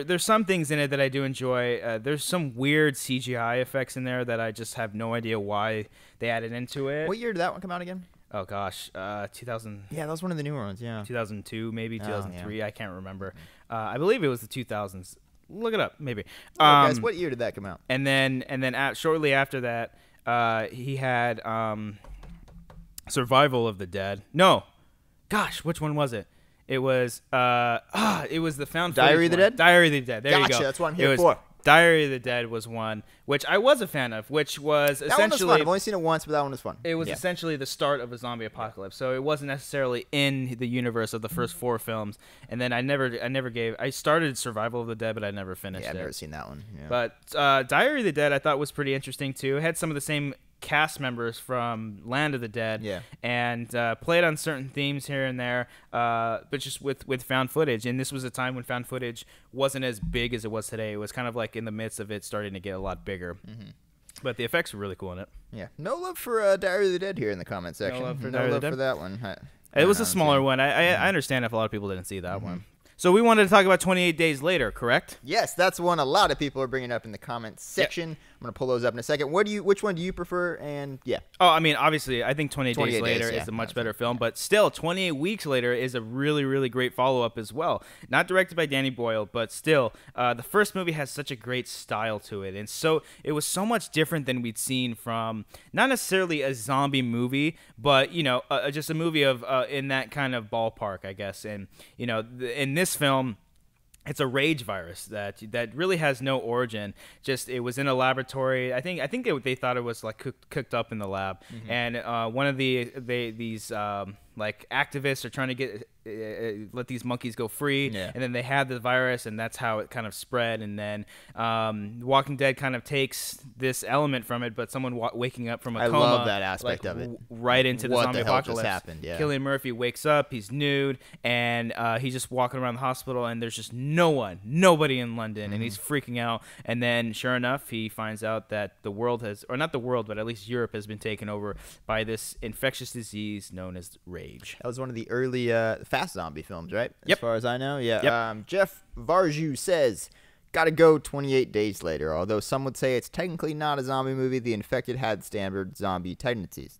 there's some things in it that I do enjoy. There's some weird CGI effects in there that I just have no idea why they added into it. What year did that one come out again? Oh, gosh. 2000. Yeah, that was one of the newer ones, yeah. 2002, maybe, 2003. Yeah. I can't remember. I believe it was the 2000s. Look it up, maybe. Guys, what year did that come out? And then shortly after that, he had Survival of the Dead. No, gosh, which one was it? It was it was the found footage Diary of the one. Dead. Diary of the Dead. There you go. Gotcha. That's what I'm here for. Diary of the Dead was one, which I was a fan of, which was that essentially... one was fun. I've only seen it once, but that one was fun. It was essentially the start of a zombie apocalypse, so it wasn't necessarily in the universe of the first 4 films. And then I started Survival of the Dead, but I never finished it. Yeah, I've never seen that one. Yeah. But Diary of the Dead I thought was pretty interesting, too. It had some of the same cast members from Land of the Dead, and played on certain themes here and there, but just with found footage. And this was a time when found footage wasn't as big as it was today. It was kind of like in the midst of it starting to get a lot bigger. Mm-hmm. But the effects were really cool in it. Yeah. No love for Diary of the Dead here in the comment section. No love for that one. It was a smaller one. I understand if a lot of people didn't see that one. So we wanted to talk about 28 Days Later, correct? Yes, that's one a lot of people are bringing up in the comments section. Yep. I'm going to pull those up in a second. Which one do you prefer? And Oh, I mean, obviously, I think 28 Days Later is a much better film, but still, 28 Weeks Later is a really, really great follow-up as well. Not directed by Danny Boyle, but still, the first movie has such a great style to it, and so it was so much different than we'd seen from not necessarily a zombie movie, but just a movie of in that kind of ballpark, I guess. And in this film, it's a rage virus that really has no origin. Just it was in a laboratory. I think they thought it was like cooked up in the lab. Mm-hmm. And one of these like activists are trying to get let these monkeys go free, and then they had the virus, and that's how it kind of spread. And then Walking Dead kind of takes this element from it, but someone waking up from a coma. I love that aspect of it. Right into the zombie apocalypse. Just happened? Yeah. Cillian Murphy wakes up, he's nude, and he's just walking around the hospital, and there's just nobody in London, and he's freaking out. And then, sure enough, he finds out that the world has, or not the world, but at least Europe has been taken over by this infectious disease known as rage. That was one of the early fast zombie films, right? Yep. As far as I know, yeah. Yep. Jeff Varju says, gotta go 28 Days Later. Although some would say it's technically not a zombie movie, the infected had standard zombie tendencies.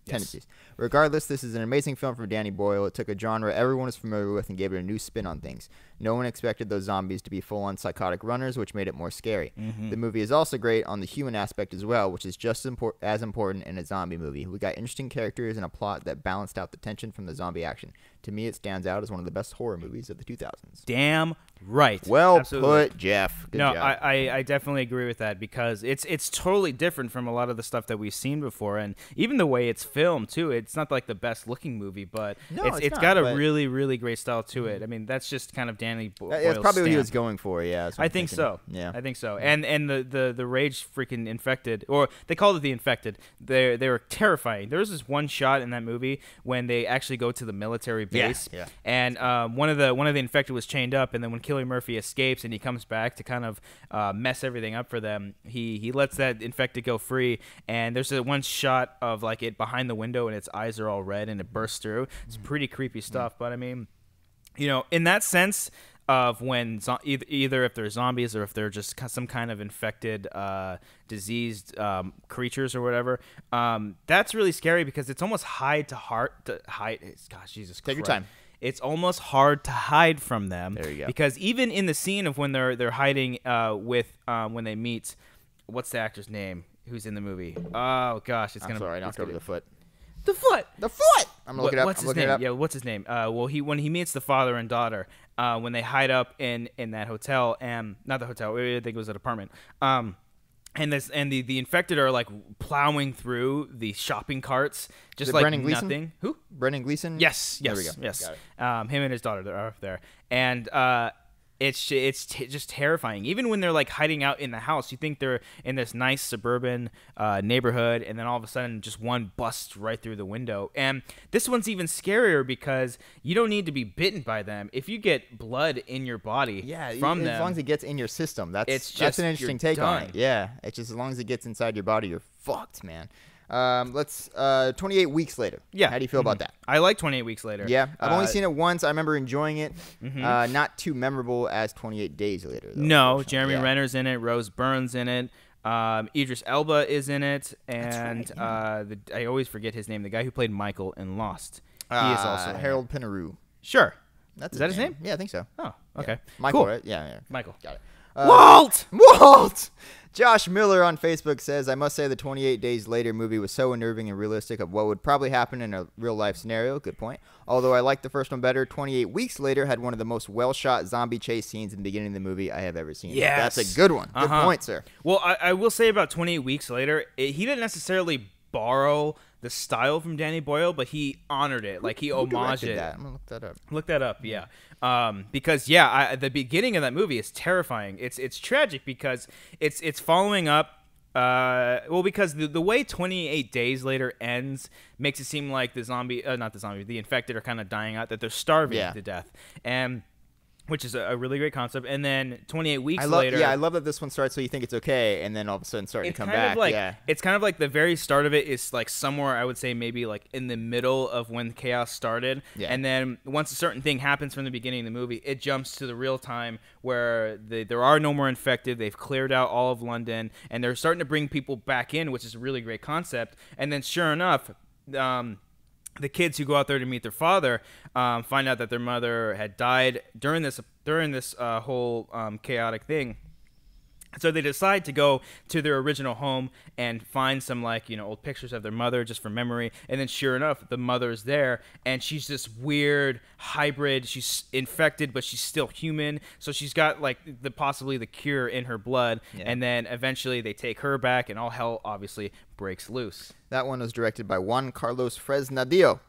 Regardless, this is an amazing film from Danny Boyle. It took a genre everyone is familiar with and gave it a new spin on things. No one expected those zombies to be full-on psychotic runners, which made it more scary. Mm-hmm. The movie is also great on the human aspect as well, which is just as important in a zombie movie. We got interesting characters and a plot that balanced out the tension from the zombie action. To me, it stands out as one of the best horror movies of the 2000s. Damn right. Well Absolutely. Put, Jeff. Good job. I definitely agree with that because it's totally different from a lot of the stuff that we've seen before, and even the way it's filmed too. It's not like the best looking movie, but it's got a really, really great style to it. I mean, that's just kind of Danny Boyle's That's probably stamp. what he was going for. Yeah, I think so. Yeah, I think so. And the rage freaking infected, or they called it the infected. They were terrifying. There was this one shot in that movie when they actually go to the military base, and one of the infected was chained up, and then when Cillian Murphy escapes and he comes back to kind of mess everything up for them, he lets that infected go free, and there's a one shot of like it behind the window and its eyes are all red and it bursts through. It's pretty creepy stuff, but I mean, in that sense of when either if they're zombies or if they're just some kind of infected, diseased creatures or whatever, that's really scary because it's almost hide. Gosh, Jesus Christ. Take your time. It's almost hard to hide from them. There you go. Because even in the scene of when they're hiding when they meet, what's the actor's name who's in the movie? Oh gosh, I'm sorry, I knocked over the foot. The foot. I'm gonna look it up. What's his name? Yeah, what's his name? When he meets the father and daughter, when they hide up in that hotel, and not the hotel, I think it was an apartment. And the infected are like plowing through the shopping carts, just like Brendan nothing. Gleeson? Who? Brendan Gleeson? Yes. There we go. Yes. Got Him and his daughter are up there, and it's just terrifying. Even when they're like hiding out in the house, you think they're in this nice suburban neighborhood, and then all of a sudden, just one busts right through the window. And this one's even scarier because you don't need to be bitten by them. If you get blood in your body, from them, as long as it gets in your system, that's an interesting take done. on it. Yeah, it's just as long as it gets inside your body, you're fucked, man. Let's 28 weeks later. Yeah. How do you feel about that? I like 28 Weeks Later. Yeah. I've only seen it once. I remember enjoying it. Not too memorable as 28 Days Later, though. No, Jeremy Renner's in it. Rose Byrne's in it. Idris Elba is in it. And I always forget his name. The guy who played Michael in Lost. He is also Harold Pinaroo. Sure. Is that his name? Yeah, I think so. Oh, okay. Yeah. Michael, cool. right? Yeah. Michael. Got it. Walt! Josh Miller on Facebook says, I must say the 28 Days Later movie was so unnerving and realistic of what would probably happen in a real-life scenario. Good point. Although I liked the first one better, 28 Weeks Later had one of the most well-shot zombie chase scenes in the beginning of the movie I have ever seen. Yes. That's a good one. Good point, sir. Well, I will say about 28 Weeks Later, he didn't necessarily borrow the style from Danny Boyle, but he honored it. Like, he homaged it. I'm going to look that up. Look that up, yeah. Because the beginning of that movie is terrifying. It's tragic because it's following up. Because the way 28 Days Later ends makes it seem like the infected are kind of dying out, that they're starving to death, and which is a really great concept. And then 28 Weeks Later. Yeah, I love that this one starts so you think it's okay, and then all of a sudden starting to come back. It's kind of like the very start of it is like somewhere, I would say maybe like in the middle of when chaos started. Yeah. And then once a certain thing happens from the beginning of the movie, it jumps to the real time where there are no more infected. They've cleared out all of London, and they're starting to bring people back in, which is a really great concept. And then sure enough, the kids who go out there to meet their father find out that their mother had died during this whole chaotic thing. So they decide to go to their original home and find some old pictures of their mother just for memory. And then sure enough, the mother's there, and she's this weird hybrid. She's infected, but she's still human. So she's got possibly the cure in her blood. Yeah. And then eventually they take her back, and all hell obviously breaks loose. That one was directed by Juan Carlos Fresnadillo.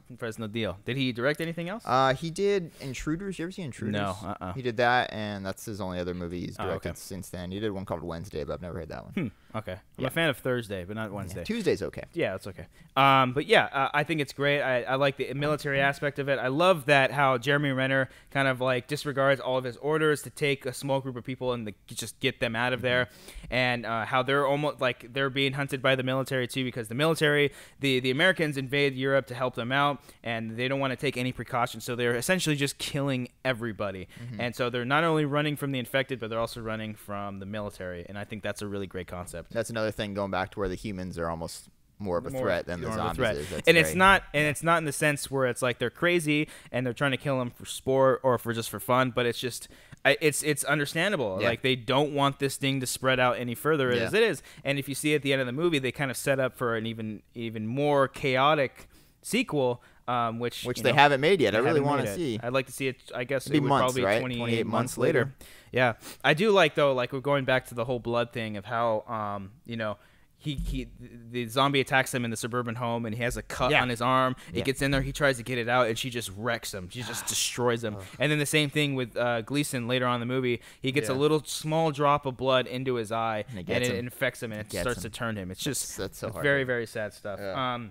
Did he direct anything else? He did Intruders. You ever see Intruders? No. He did that, and that's his only other movie he's directed since then. He did one called Wednesday, but I've never heard that one. Okay. I'm a fan of Thursday, but not Wednesday. Yeah, Tuesday's okay. Yeah, that's okay. But yeah, I think it's great. I like the military aspect of it. I love that how Jeremy Renner kind of disregards all of his orders to take a small group of people and just get them out of there, and how they're almost they're being hunted by the military too, because the military, the Americans invade Europe to help them out, and they don't want to take any precautions, so they're essentially just killing everybody. And so they're not only running from the infected, but they're also running from the military, and I think that's a really great concept. That's another thing, going back to where the humans are almost more of a threat than the zombies is. And it's not in the sense where it's like they're crazy and they're trying to kill them for sport or for just for fun, but it's just it's understandable. Yeah. Like, they don't want this thing to spread out any further as it is. And if you see at the end of the movie, they kind of set up for an even more chaotic sequel, which they haven't made yet. I really want to see. I'd like to see it. I guess it would months, probably right? 28 months later. Yeah, I do like, though. We're going back to the whole blood thing of how the zombie attacks him in the suburban home, and he has a cut on his arm. He gets in there, he tries to get it out, and she just wrecks him. She just destroys him. And then the same thing with Gleason later on in the movie. He gets a little small drop of blood into his eye, and it infects him, and it starts to turn him. It's just that's so hard. Very, very sad stuff. Yeah.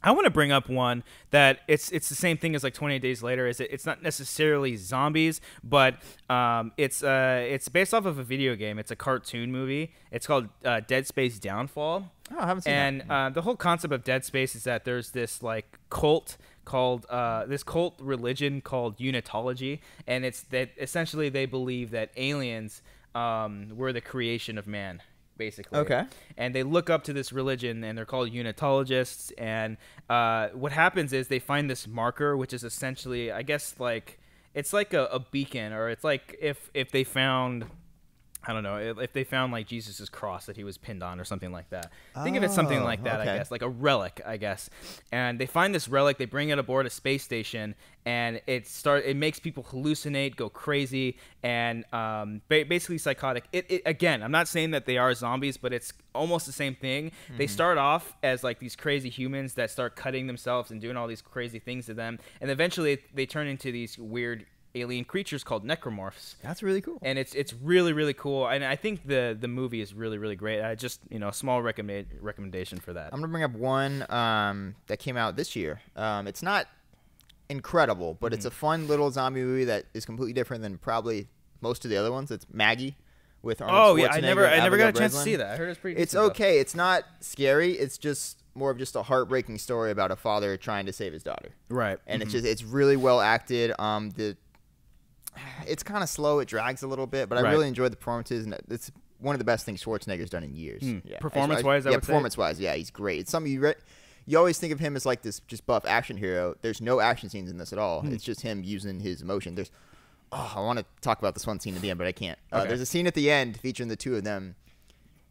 I want to bring up one that it's the same thing as 28 Days Later. It's not necessarily zombies, but it's based off of a video game. It's a cartoon movie. It's called Dead Space Downfall. Oh, I haven't seen that. And the whole concept of Dead Space is that there's this cult called this cult religion called Unitology, and it's that essentially they believe that aliens were the creation of man, basically. Okay. And they look up to this religion, and they're called Unitologists. And what happens is they find this marker, which is essentially, I guess, it's like a beacon, or it's like if they found I don't know, if they found like Jesus's cross that he was pinned on or something like that. Think of it something like that, okay. I guess, like a relic, I guess. And they find this relic, they bring it aboard a space station, and it makes people hallucinate, go crazy, and basically psychotic. Again, I'm not saying that they are zombies, but it's almost the same thing. They start off as like these crazy humans that start cutting themselves and doing all these crazy things to them, and eventually they turn into these weird alien creatures called necromorphs. That's really cool. And it's really, really cool. And I think the movie is really, really great. I just, a small recommendation for that. I'm going to bring up one that came out this year. It's not incredible, but it's a fun little zombie movie that is completely different than probably most of the other ones. It's Maggie with Arnold Schwarzenegger. I never got a chance to see that. I heard it's pretty It's okay. It's not scary. It's just more of just a heartbreaking story about a father trying to save his daughter. Right. And it's really well acted. It's kind of slow. It drags a little bit, but I really enjoyed the performances, and it's one of the best things Schwarzenegger's done in years. Yeah. Performance-wise, performance-wise, yeah, he's great. It's something you always think of him as like this just buff action hero. There's no action scenes in this at all. It's just him using his emotion. I want to talk about this one scene at the end, but I can't. Okay. There's a scene at the end featuring the two of them,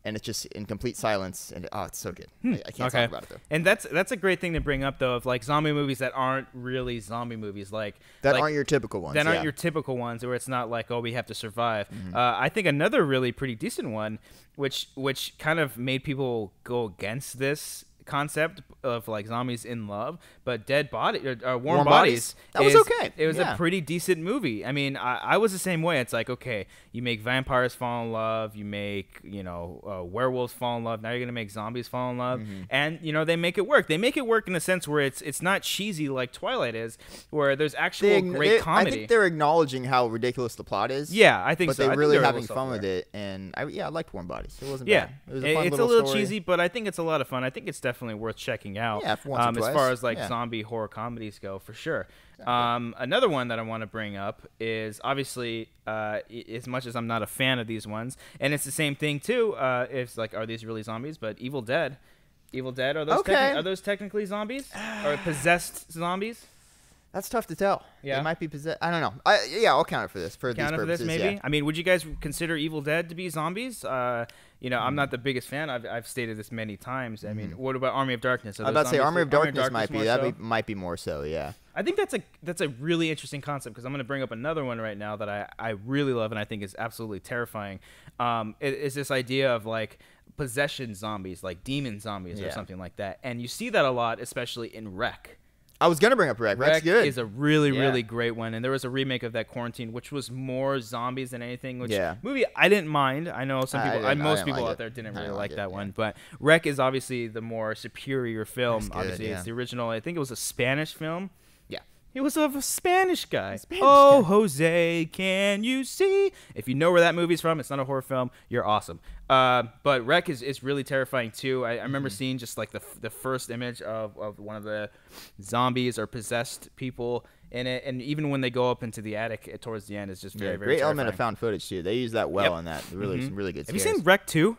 and it's just in complete silence, and it's so good. I can't talk about it though. And that's a great thing to bring up though, of like zombie movies that aren't really zombie movies, aren't your typical ones. That aren't your typical ones, where it's not like, oh, we have to survive. I think another really pretty decent one, which kind of made people go against this concept of like zombies in love, but Warm Bodies. That was okay. It was a pretty decent movie. I mean, I was the same way. It's like, okay, you make vampires fall in love, you make werewolves fall in love. Now you're gonna make zombies fall in love, and they make it work. They make it work in a sense where it's not cheesy like Twilight is, where there's actual great comedy. I think they're acknowledging how ridiculous the plot is. Yeah, I think but so. they're really having fun with it, and I liked Warm Bodies. It wasn't bad. It was a fun it's a little cheesy, but I think it's a lot of fun. I think it's definitely worth checking out. Yeah, once or twice. As far as like zombie horror comedies go, for sure. Another one that I want to bring up is obviously, as much as I'm not a fan of these ones, and it's the same thing too. It's like, are these really zombies? But Evil Dead. Are those technically zombies or possessed zombies? That's tough to tell. Yeah, they might be possessed. I don't know. I'll count it for this. For these purposes, maybe. Yeah. I mean, would you guys consider Evil Dead to be zombies? I'm not the biggest fan. I've stated this many times. I mean, what about Army of Darkness? I'm about to say Army of Darkness might be. That might be more so. Yeah. I think that's a really interesting concept, because I'm going to bring up another one right now that I really love and I think is absolutely terrifying. Is this idea of like possession zombies, like demon zombies or something like that, and you see that a lot, especially in Wreck. I was gonna bring up Wreck. Wreck's good. Is a really, really great one, and there was a remake of that, Quarantine, which was more zombies than anything. Which movie I didn't mind. I know some people, most people out there didn't really like that one, but Wreck is obviously the more superior film. Obviously, it's the original. I think it was a Spanish film. Yeah, it was of a Spanish guy. Jose, can you see? If you know where that movie's from, it's not a horror film. You're awesome. But Wreck is really terrifying too. I remember seeing just like the first image of one of the zombies or possessed people in it, and even when they go up into the attic towards the end, it's just very, very great terrifying. element of found footage too. They use that well in that. Really, some really good. Have you seen Wreck 2?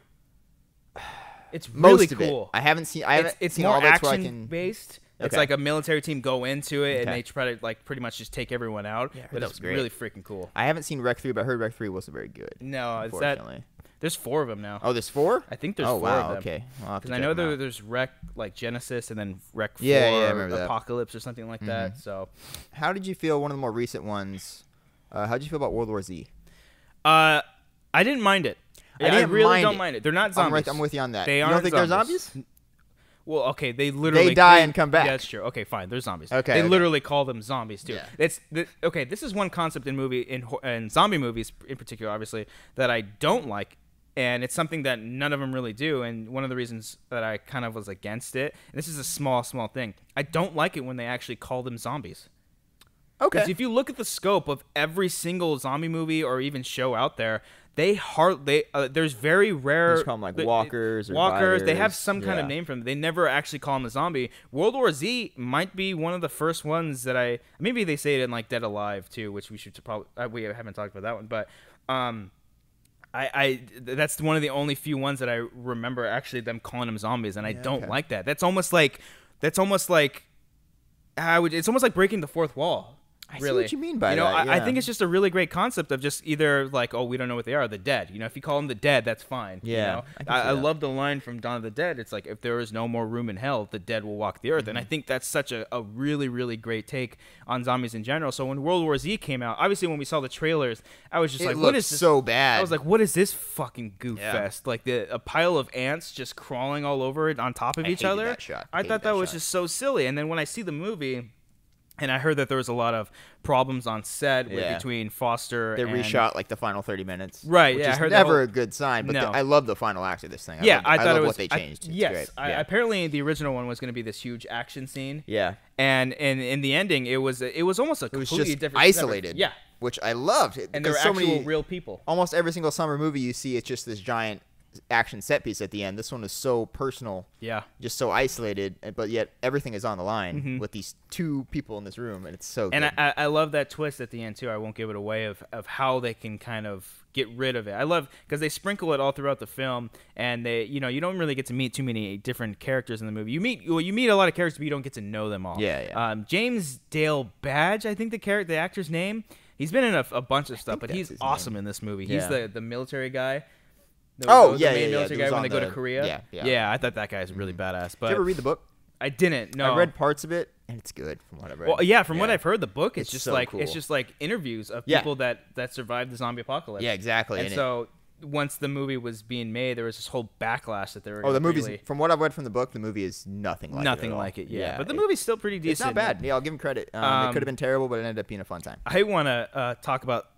It's really cool. I haven't seen. It's seen more all action based. It's like a military team go into it, and they try to like pretty much just take everyone out. Yeah, but it's really freaking cool. I haven't seen Wreck 3, but I heard Wreck 3 wasn't very good. No, it's that. There's 4 of them now. Oh, there's 4? I think there's 4 of them. Okay. Because I know there's Wreck like Genesis and then Wreck 4 I remember Apocalypse or something like that. So, how did you feel? One of the more recent ones. How did you feel about World War Z? I didn't mind it. I really don't mind it. They're not zombies. I'm with you on that. They you don't think they're zombies? Well, okay, they literally die and come back. Yeah, that's true. Okay, fine, they're zombies. Okay, they literally call them zombies too. Yeah. Okay, this is one concept in zombie movies in particular, obviously, that I don't like, and it's something that none of them really do. And one of the reasons that I kind of was against it, and this is a small thing, I don't like it when they actually call them zombies. Okay. Because if you look at the scope of every single zombie movie or even show out there, there's very rare. They just call them like walkers. They have some kind of name for them. They never actually call them a zombie. World War Z might be one of the first ones that maybe they say it in like Dead Alive too, which we should probably we haven't talked about that one, but that's one of the only few ones that I remember actually them calling them zombies, and I don't like that. It's almost like breaking the fourth wall. I see what you mean by that. I think it's just a really great concept of just either like, oh, we don't know what they are, the dead. If you call them the dead, that's fine. Yeah. I love the line from Dawn of the Dead. It's like, if there is no more room in hell, the dead will walk the earth. And I think that's such a really, really great take on zombies in general. So when World War Z came out, obviously when we saw the trailers, I was just like, what is this? So bad. I was like, what is this fucking goof fest? Like a pile of ants just crawling all over it on top of each other. That shot. I thought that was just so silly. And then when I see the movie, and I heard that there was a lot of problems on set between Foster They and... reshot like the final 30 minutes. Right, which I is heard never a good sign, but No. I love the final act of this thing. I thought love it was what they changed. Yes, apparently the original one was going to be this huge action scene. Yeah. And in the ending, it was almost a completely different... isolated. Yeah. Which I loved. And there were actual real people. Almost every single summer movie you see, it's just this giant action set piece at the end. This one is so personal, just so isolated, but yet everything is on the line with these two people in this room, and it's so good. And I love that twist at the end too. I won't give it away of how they can kind of get rid of it. I love because they sprinkle it all throughout the film, and they you don't really get to meet too many different characters in the movie. You meet a lot of characters, but you don't get to know them all. James Dale Badge, I think the actor's name. He's been in a bunch of stuff, but he's awesome in this movie. He's the military guy. The main military guy when they go to Korea. Yeah, I thought that guy's really badass. But did you ever read the book? I didn't. No, I read parts of it, and it's good from what I've read. Well, from what I've heard, the book it's just so like cool. it's just like interviews of people that survived the zombie apocalypse. Yeah, exactly. And so once the movie was being made, there was this whole backlash that they were. The movie's from what I've read from the book, the movie is nothing like it. Yeah, but the movie's still pretty decent. It's not bad. Yeah, I'll give him credit. It could have been terrible, but it ended up being a fun time. I want to talk about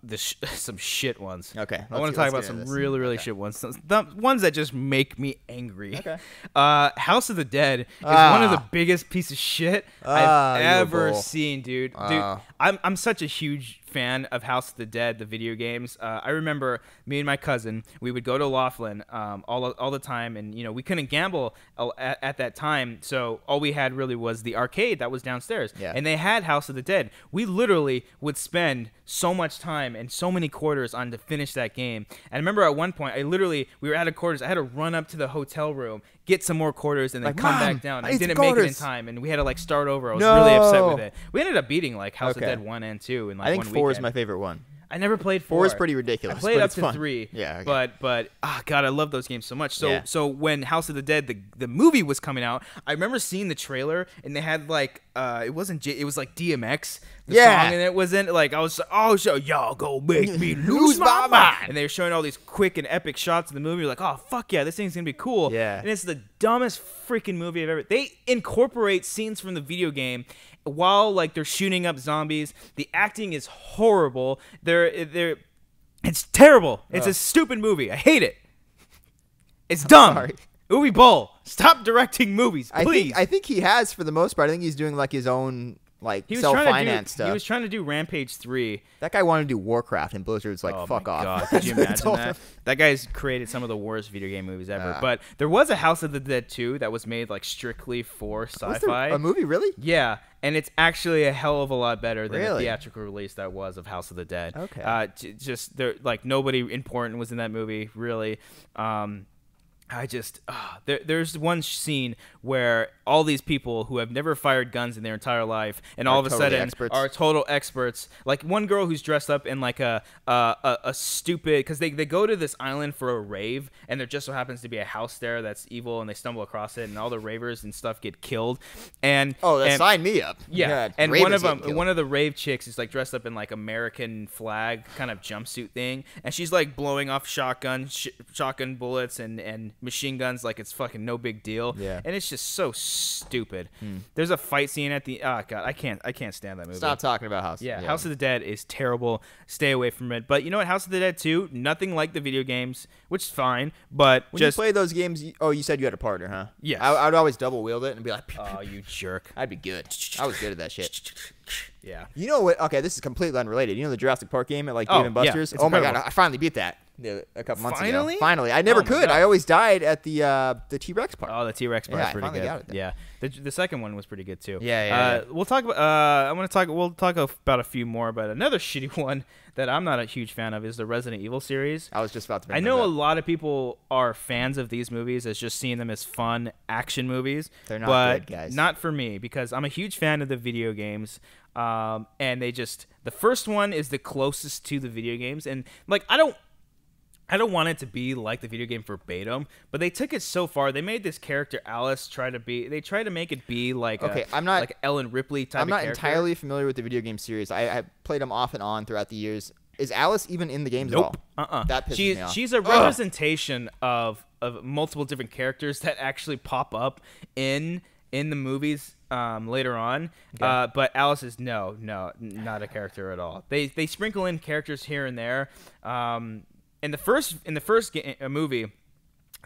some shit ones. Okay, I want to talk about some really shit ones. The ones that just make me angry. Okay. House of the Dead is one of the biggest piece of shit I've ever seen, dude. I'm such a huge fan of House of the Dead, the video games. I remember me and my cousin, we would go to Laughlin all the time, and we couldn't gamble at that time, so all we had really was the arcade that was downstairs, and they had House of the Dead. We literally would spend so much time and so many quarters on to finish that game. And I remember at one point, we were out of quarters. I had to run up to the hotel room, get some more quarters, and then come back down. I didn't make it in time, and we had to start over. I was really upset with it. We ended up beating House of Dead 1 and 2 in 1 weekend. 4 is my favorite one. I never played 4. 4 is pretty ridiculous. I played up to fun. 3. Yeah, okay. But God, I love those games so much. So when House of the Dead the movie was coming out, I remember seeing the trailer, and they had it was DMX. The song, and it wasn't I was so y'all go make me lose my mind. And they were showing all these quick and epic shots of the movie. You're like, oh fuck yeah, this thing's gonna be cool. Yeah. And it's the dumbest freaking movie I've ever. They incorporate scenes from the video game while they're shooting up zombies. The acting is horrible. It's terrible. It's a stupid movie. I hate it. It's dumb. Sorry. Uwe Boll, stop directing movies, please. I think he has for the most part. I think he's doing his own self-finance stuff. He was trying to do Rampage 3. That guy wanted to do Warcraft, and Blizzard's like, fuck off. God, could you imagine that? That guy's created some of the worst video game movies ever. But there was a House of the Dead 2 that was made strictly for sci-fi. Was there a movie, really? Yeah, and it's actually a hell of a lot better than the theatrical release that was of House of the Dead. Okay. Just there, nobody important was in that movie, really. There's one scene where all these people who have never fired guns in their entire life and all of a sudden are total experts. Like one girl who's dressed up in a stupid, because they go to this island for a rave, and there just so happens to be a house there that's evil, and they stumble across it, and all the ravers and stuff get killed. Sign me up. Yeah, and one of the rave chicks is dressed up in American flag kind of jumpsuit thing, and she's blowing off shotgun bullets and machine guns like it's fucking no big deal. Yeah. And it's just so stupid. There's a fight scene at the God, I can't stand that movie. Stop talking about House. Yeah, House of the Dead is terrible. Stay away from it. But you know what? House of the Dead 2, nothing like the video games, which is fine. But when you play those games, you said you had a partner, huh? Yes. I would always double wield it and be like, oh, you jerk. I'd be good. I was good at that shit. Yeah. You know what? Okay, this is completely unrelated. You know the Jurassic Park game at Dave & Buster's? Yeah, oh my God, I finally beat that. a couple months Finally? ago. Finally, I never could. I always died at the T-Rex part. Oh, the T-Rex part is pretty good. Got it yeah, the second one was pretty good too. Yeah. We'll talk about. We'll talk about a few more, but another shitty one that I'm not a huge fan of is the Resident Evil series. I was just about to. I know a lot of people are fans of these movies as just seeing them as fun action movies. They're not but good, guys. Not for me because I'm a huge fan of the video games. And the first one is the closest to the video games, and like I don't want it to be like the video game verbatim, but they took it so far. They made this character Alice try to make it be like like Ellen Ripley type of character. I'm not entirely familiar with the video game series. I played them off and on throughout the years. Is Alice even in the games Nope. at all? That pisses me off. She's a representation of multiple different characters that actually pop up in the movies later on. Okay. But Alice is not a character at all. They sprinkle in characters here and there. In the first movie,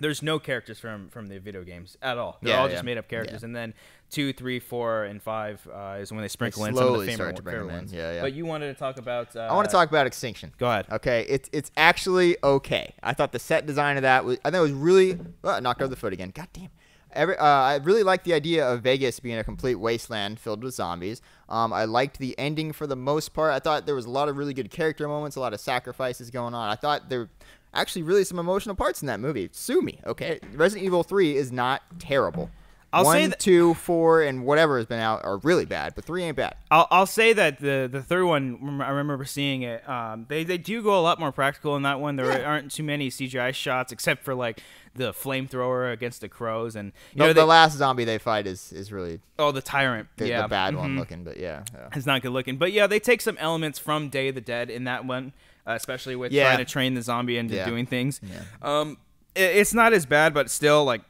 there's no characters from the video games at all. They're all just made up characters. Yeah. And then 2, 3, 4, and 5 is when they sprinkle in some of the favorite ones. Yeah. But you wanted to talk about. I want to talk about Extinction. Go ahead. Okay, it's actually okay. I thought the set design of that was really knocked over the foot again. God damn. I really liked the idea of Vegas being a complete wasteland filled with zombies. I liked the ending for the most part. I thought there was a lot of really good character moments, a lot of sacrifices going on. I thought there were actually really some emotional parts in that movie. Sue me, okay? Resident Evil 3 is not terrible. I'll say 1, 2, 4, and whatever has been out are really bad, but 3 ain't bad. I'll say that the third one, I remember seeing it. They do go a lot more practical in that one. There aren't too many CGI shots except for like the flamethrower against the crows, and the last zombie they fight is really the tyrant, the bad one looking, but yeah, it's not good looking. But yeah, they take some elements from Day of the Dead in that one, especially with trying to train the zombie into doing things. Yeah. It's not as bad, but still like.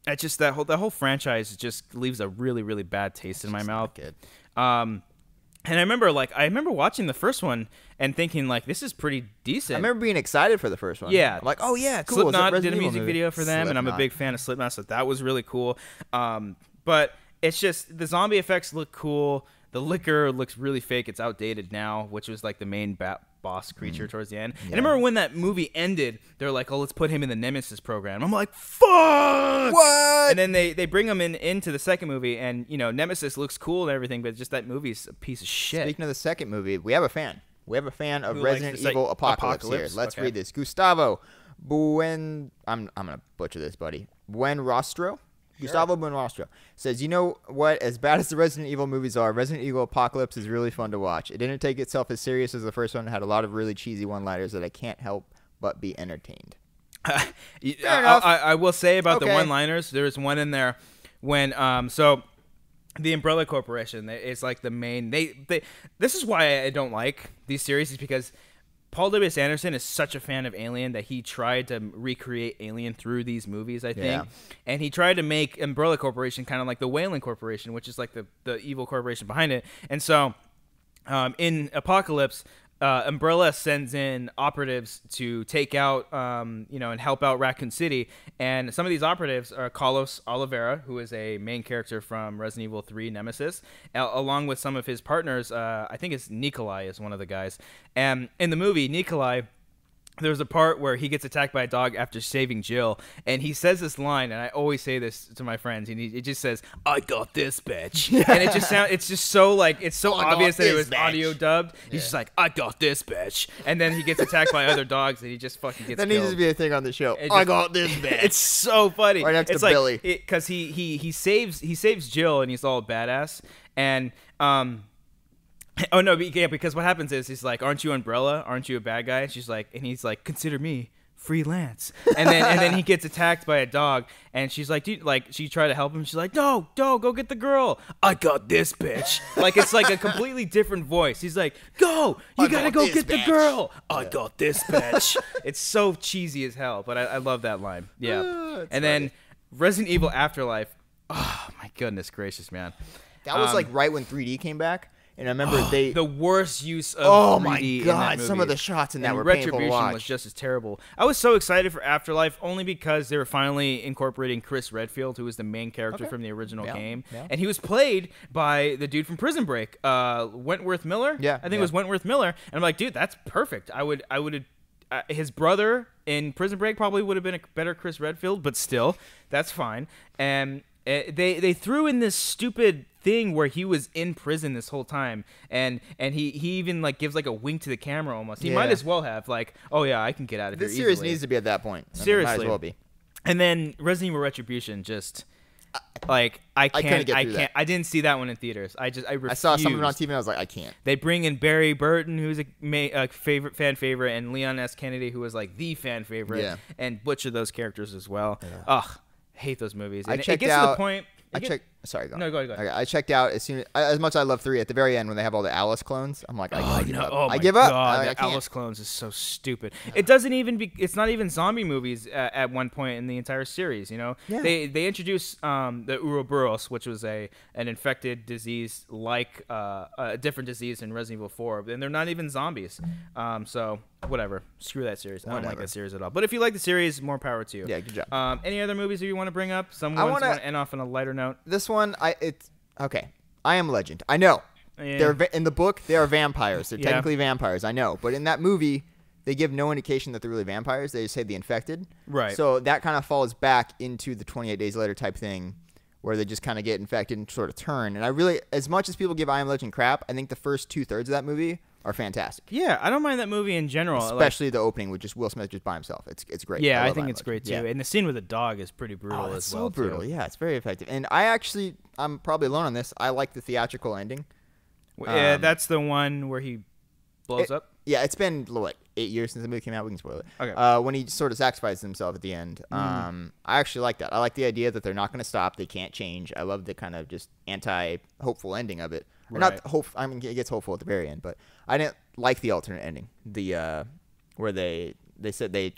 It's just that whole franchise just leaves a really, really bad taste in my mouth. Good. And I remember watching the first one and thinking like this is pretty decent. I remember being excited for the first one. Yeah, I'm like, oh yeah, cool. Slipknot did a music video for them, and I'm a big fan of Slipknot, so that was really cool. But it's just the zombie effects look cool. The liquor looks really fake. It's outdated now, which was like the main boss creature towards the end. Yeah. And I remember when that movie ended, they're like, "Oh, let's put him in the Nemesis program." I'm like, "Fuck!" What? And then they bring him into the second movie, and Nemesis looks cool and everything, but just that movie's a piece of shit. Speaking of the second movie, we have a fan. We have a fan of Resident Evil Apocalypse here. Let's read this. Gustavo I'm gonna butcher this, buddy. Buenrostro. Gustavo Buenrostro says, "You know what? As bad as the Resident Evil movies are, Resident Evil Apocalypse is really fun to watch. It didn't take itself as serious as the first one. It had a lot of really cheesy one-liners that I can't help but be entertained." I will say about the one-liners, there's one in there when the Umbrella Corporation is like the main. This is why I don't like these series, is because Paul W.S. Anderson is such a fan of Alien that he tried to recreate Alien through these movies, I think. Yeah. And he tried to make Umbrella Corporation kind of like the Wayland Corporation, which is like the evil corporation behind it. And so in Apocalypse, Umbrella sends in operatives to take out, and help out Raccoon City. And some of these operatives are Carlos Oliveira, who is a main character from Resident Evil 3 Nemesis, along with some of his partners. I think it's Nikolai is one of the guys. And in the movie, Nikolai, there's a part where he gets attacked by a dog after saving Jill, and he says this line, and I always say this to my friends, and it just says, "I got this, bitch." And it's just so like, it's so obvious that it was audio dubbed. He's just like, "I got this, bitch." And then he gets attacked by other dogs, and he just fucking gets killed. That needs to be a thing on the show. I got this, bitch. It's so funny. Right next to Billy. Because he saves Jill, and he's all badass, and oh no, because what happens is he's like, "Aren't you Umbrella? Aren't you a bad guy?" And she's like, and he's like, "Consider me freelance." And then he gets attacked by a dog, and she's like, she tried to help him. She's like, "No, go get the girl. I got this, bitch." Like it's like a completely different voice. He's like, "Go, you gotta go get the girl. I got this, bitch." It's so cheesy as hell, but I love that line. Yeah. And then Resident Evil Afterlife. Oh my goodness gracious, man. That was like right when 3D came back. And I remember the worst use of 3D oh my god, in that movie. Some of the shots in that were Retribution painful to watch. Was just as terrible. I was so excited for Afterlife only because they were finally incorporating Chris Redfield, who was the main character from the original game. Yeah. And he was played by the dude from Prison Break, Wentworth Miller. Yeah. I think it was Wentworth Miller. And I'm like, dude, that's perfect. I would his brother in Prison Break probably would have been a better Chris Redfield, but still, that's fine. And they threw in this stupid thing where he was in prison this whole time, and he even like gives like a wink to the camera almost. He might as well have like, oh yeah, I can get out of here. This series easily. Needs to be at that point. Seriously, might as well be. And then Resident Evil Retribution just. Like I can't. I didn't see that one in theaters. I refused. I saw something on TV and I was like, I can't. They bring in Barry Burton, who's a fan favorite, and Leon S. Kennedy, who was like the fan favorite, and butcher those characters as well. Yeah. Ugh, hate those movies. And it gets to the point. Sorry, go. No, go. Okay, I checked out as much as I love 3. At the very end, when they have all the Alice clones, I'm like, I give up. Oh I give up. God, the Alice clones is so stupid. It doesn't even it's not even zombie movies at one point in the entire series. You know, they introduced the Ouroboros, which was an infected disease like a different disease in Resident Evil 4, and they're not even zombies. So whatever, screw that series. I don't like that series at all. But if you like the series, more power to you. Yeah, good job. Any other movies that you want to bring up? Some ones want to end off on a lighter note. This one, okay. I Am Legend. I know. Yeah. In the book, they are vampires. They're technically vampires. I know. But in that movie, they give no indication that they're really vampires. They just say the infected. Right. So that kind of falls back into the 28 Days Later type thing, where they just kind of get infected and sort of turn. And I really, as much as people give I Am Legend crap, I think the first 2/3 of that movie are fantastic. Yeah, I don't mind that movie in general. Especially the opening with just Will Smith just by himself. It's great. Yeah, I think it's great too. Yeah. And the scene with the dog is pretty brutal as well. So brutal. Too. Yeah, it's very effective. And I'm probably alone on this. I like the theatrical ending. Yeah, that's the one where he blows up. Yeah, it's been 8 years since the movie came out. We can spoil it. Okay. When he sort of sacrifices himself at the end. I actually like that. I like the idea that they're not going to stop. They can't change. I love the kind of just anti-hopeful ending of it. Right. Not hope. I mean, it gets hopeful at the very end, but I didn't like the alternate ending. The where they said they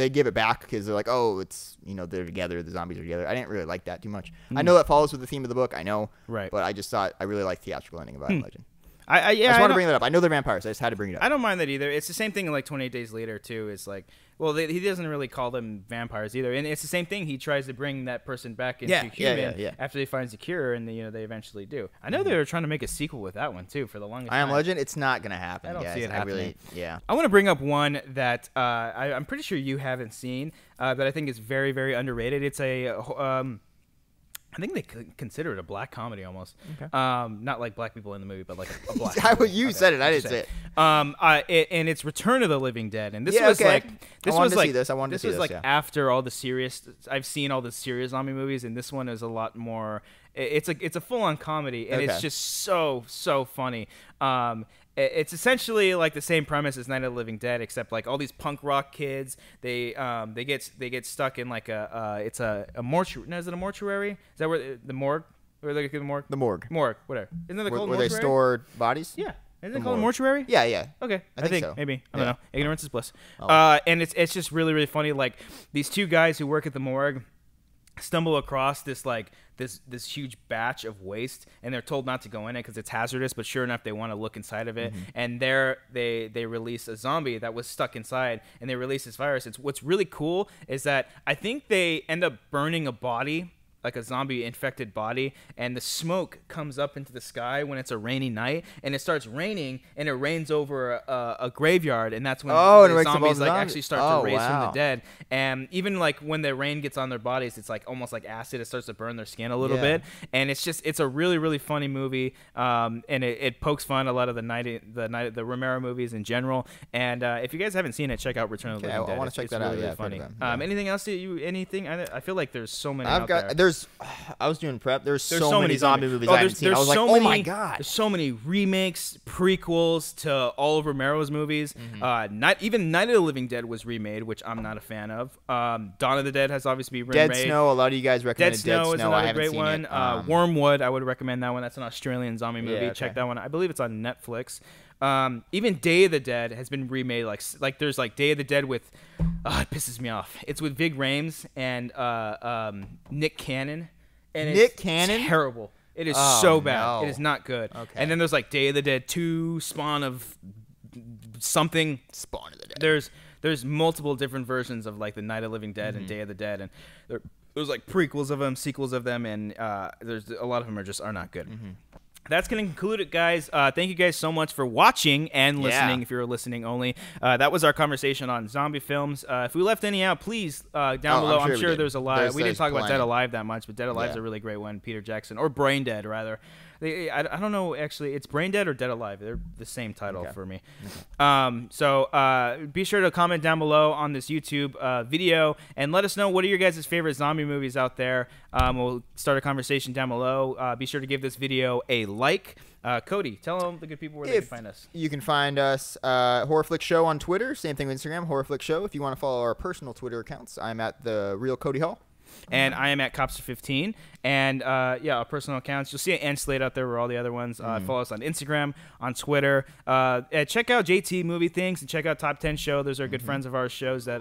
give it back because they're like, oh, it's they're together. The zombies are together. I didn't really like that too much. I know that follows with the theme of the book. I know. Right. But I just thought I really liked the theatrical ending of I Am Legend. I just want to bring that up. I know they're vampires. I just had to bring it up. I don't mind that either. It's the same thing in like 28 Days Later too. It's like, well, he doesn't really call them vampires either, and it's the same thing. He tries to bring that person back into human after he finds the cure, and they eventually do. I know they were trying to make a sequel with that one too for the longest time. I Am Legend. It's not gonna happen. I don't see it happening. I want to bring up one that I'm pretty sure you haven't seen that I think is very, very underrated. It's I think they consider it a black comedy almost. Okay. Not like black people in the movie, but like a black comedy. You said it. I didn't say it. And it's Return of the Living Dead. And this was like this I wanted was to like see this. I wanted this to see was this, like after all the serious. I've seen all the serious zombie movies, and this one is a lot more. It's a full on comedy, and it's just so funny. It's essentially like the same premise as Night of the Living Dead, except like all these punk rock kids, they get stuck in like it's a mortuary. No, is it a mortuary? Is that where the morgue? Where they get the morgue? The morgue. Morgue, whatever. Isn't that called where mortuary? They store bodies? Yeah. Isn't it called a mortuary? Yeah. Okay. I think so. Maybe. I don't know. Ignorance is bliss. And it's just really, really funny. Like these two guys who work at the morgue stumble across this huge batch of waste, and they're told not to go in it because it's hazardous, but sure enough they want to look inside of it, and they release a zombie that was stuck inside, and they release this virus. What's really cool is that I think they end up burning a body, like a zombie infected body, and the smoke comes up into the sky when it's a rainy night, and it starts raining, and it rains over a graveyard, and that's when the zombies actually start to raise from the dead. And even like when the rain gets on their bodies, it's like almost like acid. It starts to burn their skin a little bit, and it's a really, really funny movie, and it pokes fun a lot of the Romero movies in general. And if you guys haven't seen it, check out Return of the Living Dead. I want to check that out. Really funny. Anything else I feel like there's so many out there. I was doing prep. There's so many zombie movies I haven't seen. I was like, oh my god. There's so many remakes, prequels to all of Romero's movies. Not even Night of the Living Dead was remade, which I'm not a fan of. Dawn of the Dead has obviously been remade. Dead Snow. A lot of you guys recommended Dead Snow. Is another great one. Wormwood. I would recommend that one. That's an Australian zombie movie. Check that one. I believe it's on Netflix. Even Day of the Dead has been remade. Like there's like Day of the Dead with, it pisses me off. It's with Vig Rhames and Nick Cannon. And Nick Cannon? Terrible. It is so bad. No. It is not good. Okay. And then there's like Day of the Dead 2, Spawn of something. Spawn of the Dead. There's multiple different versions of like the Night of the Living Dead and Day of the Dead, and there's like prequels of them, sequels of them, and there's a lot of them are not good. That's going to conclude it, guys. Thank you guys so much for watching and listening, if you're listening only. That was our conversation on zombie films. If we left any out, please, down below. I'm sure there's a lot. We didn't talk about Dead Alive that much, but Dead Alive is a really great one. Peter Jackson. Or Brain Dead, rather. I don't know, actually. It's Brain Dead or Dead Alive. They're the same title for me. So be sure to comment down below on this YouTube video and let us know what are your guys' favorite zombie movies out there. We'll start a conversation down below. Be sure to give this video a like. Cody, tell them the good people where they can find us. You can find us HorrorFlix Show on Twitter. Same thing with Instagram, HorrorFlix Show. If you want to follow our personal Twitter accounts, I'm at the Real Cody Hall. And I am at Cobbster15. And, our personal accounts. You'll see an end slate out there where all the other ones. Follow us on Instagram, on Twitter. Check out JT Movie Things and check out Top 10 Show. Those are good friends of ours shows that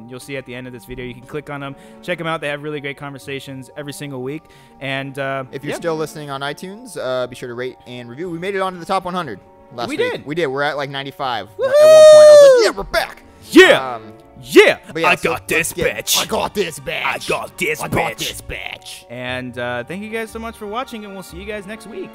you'll see at the end of this video. You can click on them. Check them out. They have really great conversations every single week. And if you're still listening on iTunes, be sure to rate and review. We made it onto the top 100 last week. We did. We're at like 95 at one point. I was like, yeah, we're back. Yeah. I got this bitch. I got this bitch. And thank you guys so much for watching, and we'll see you guys next week.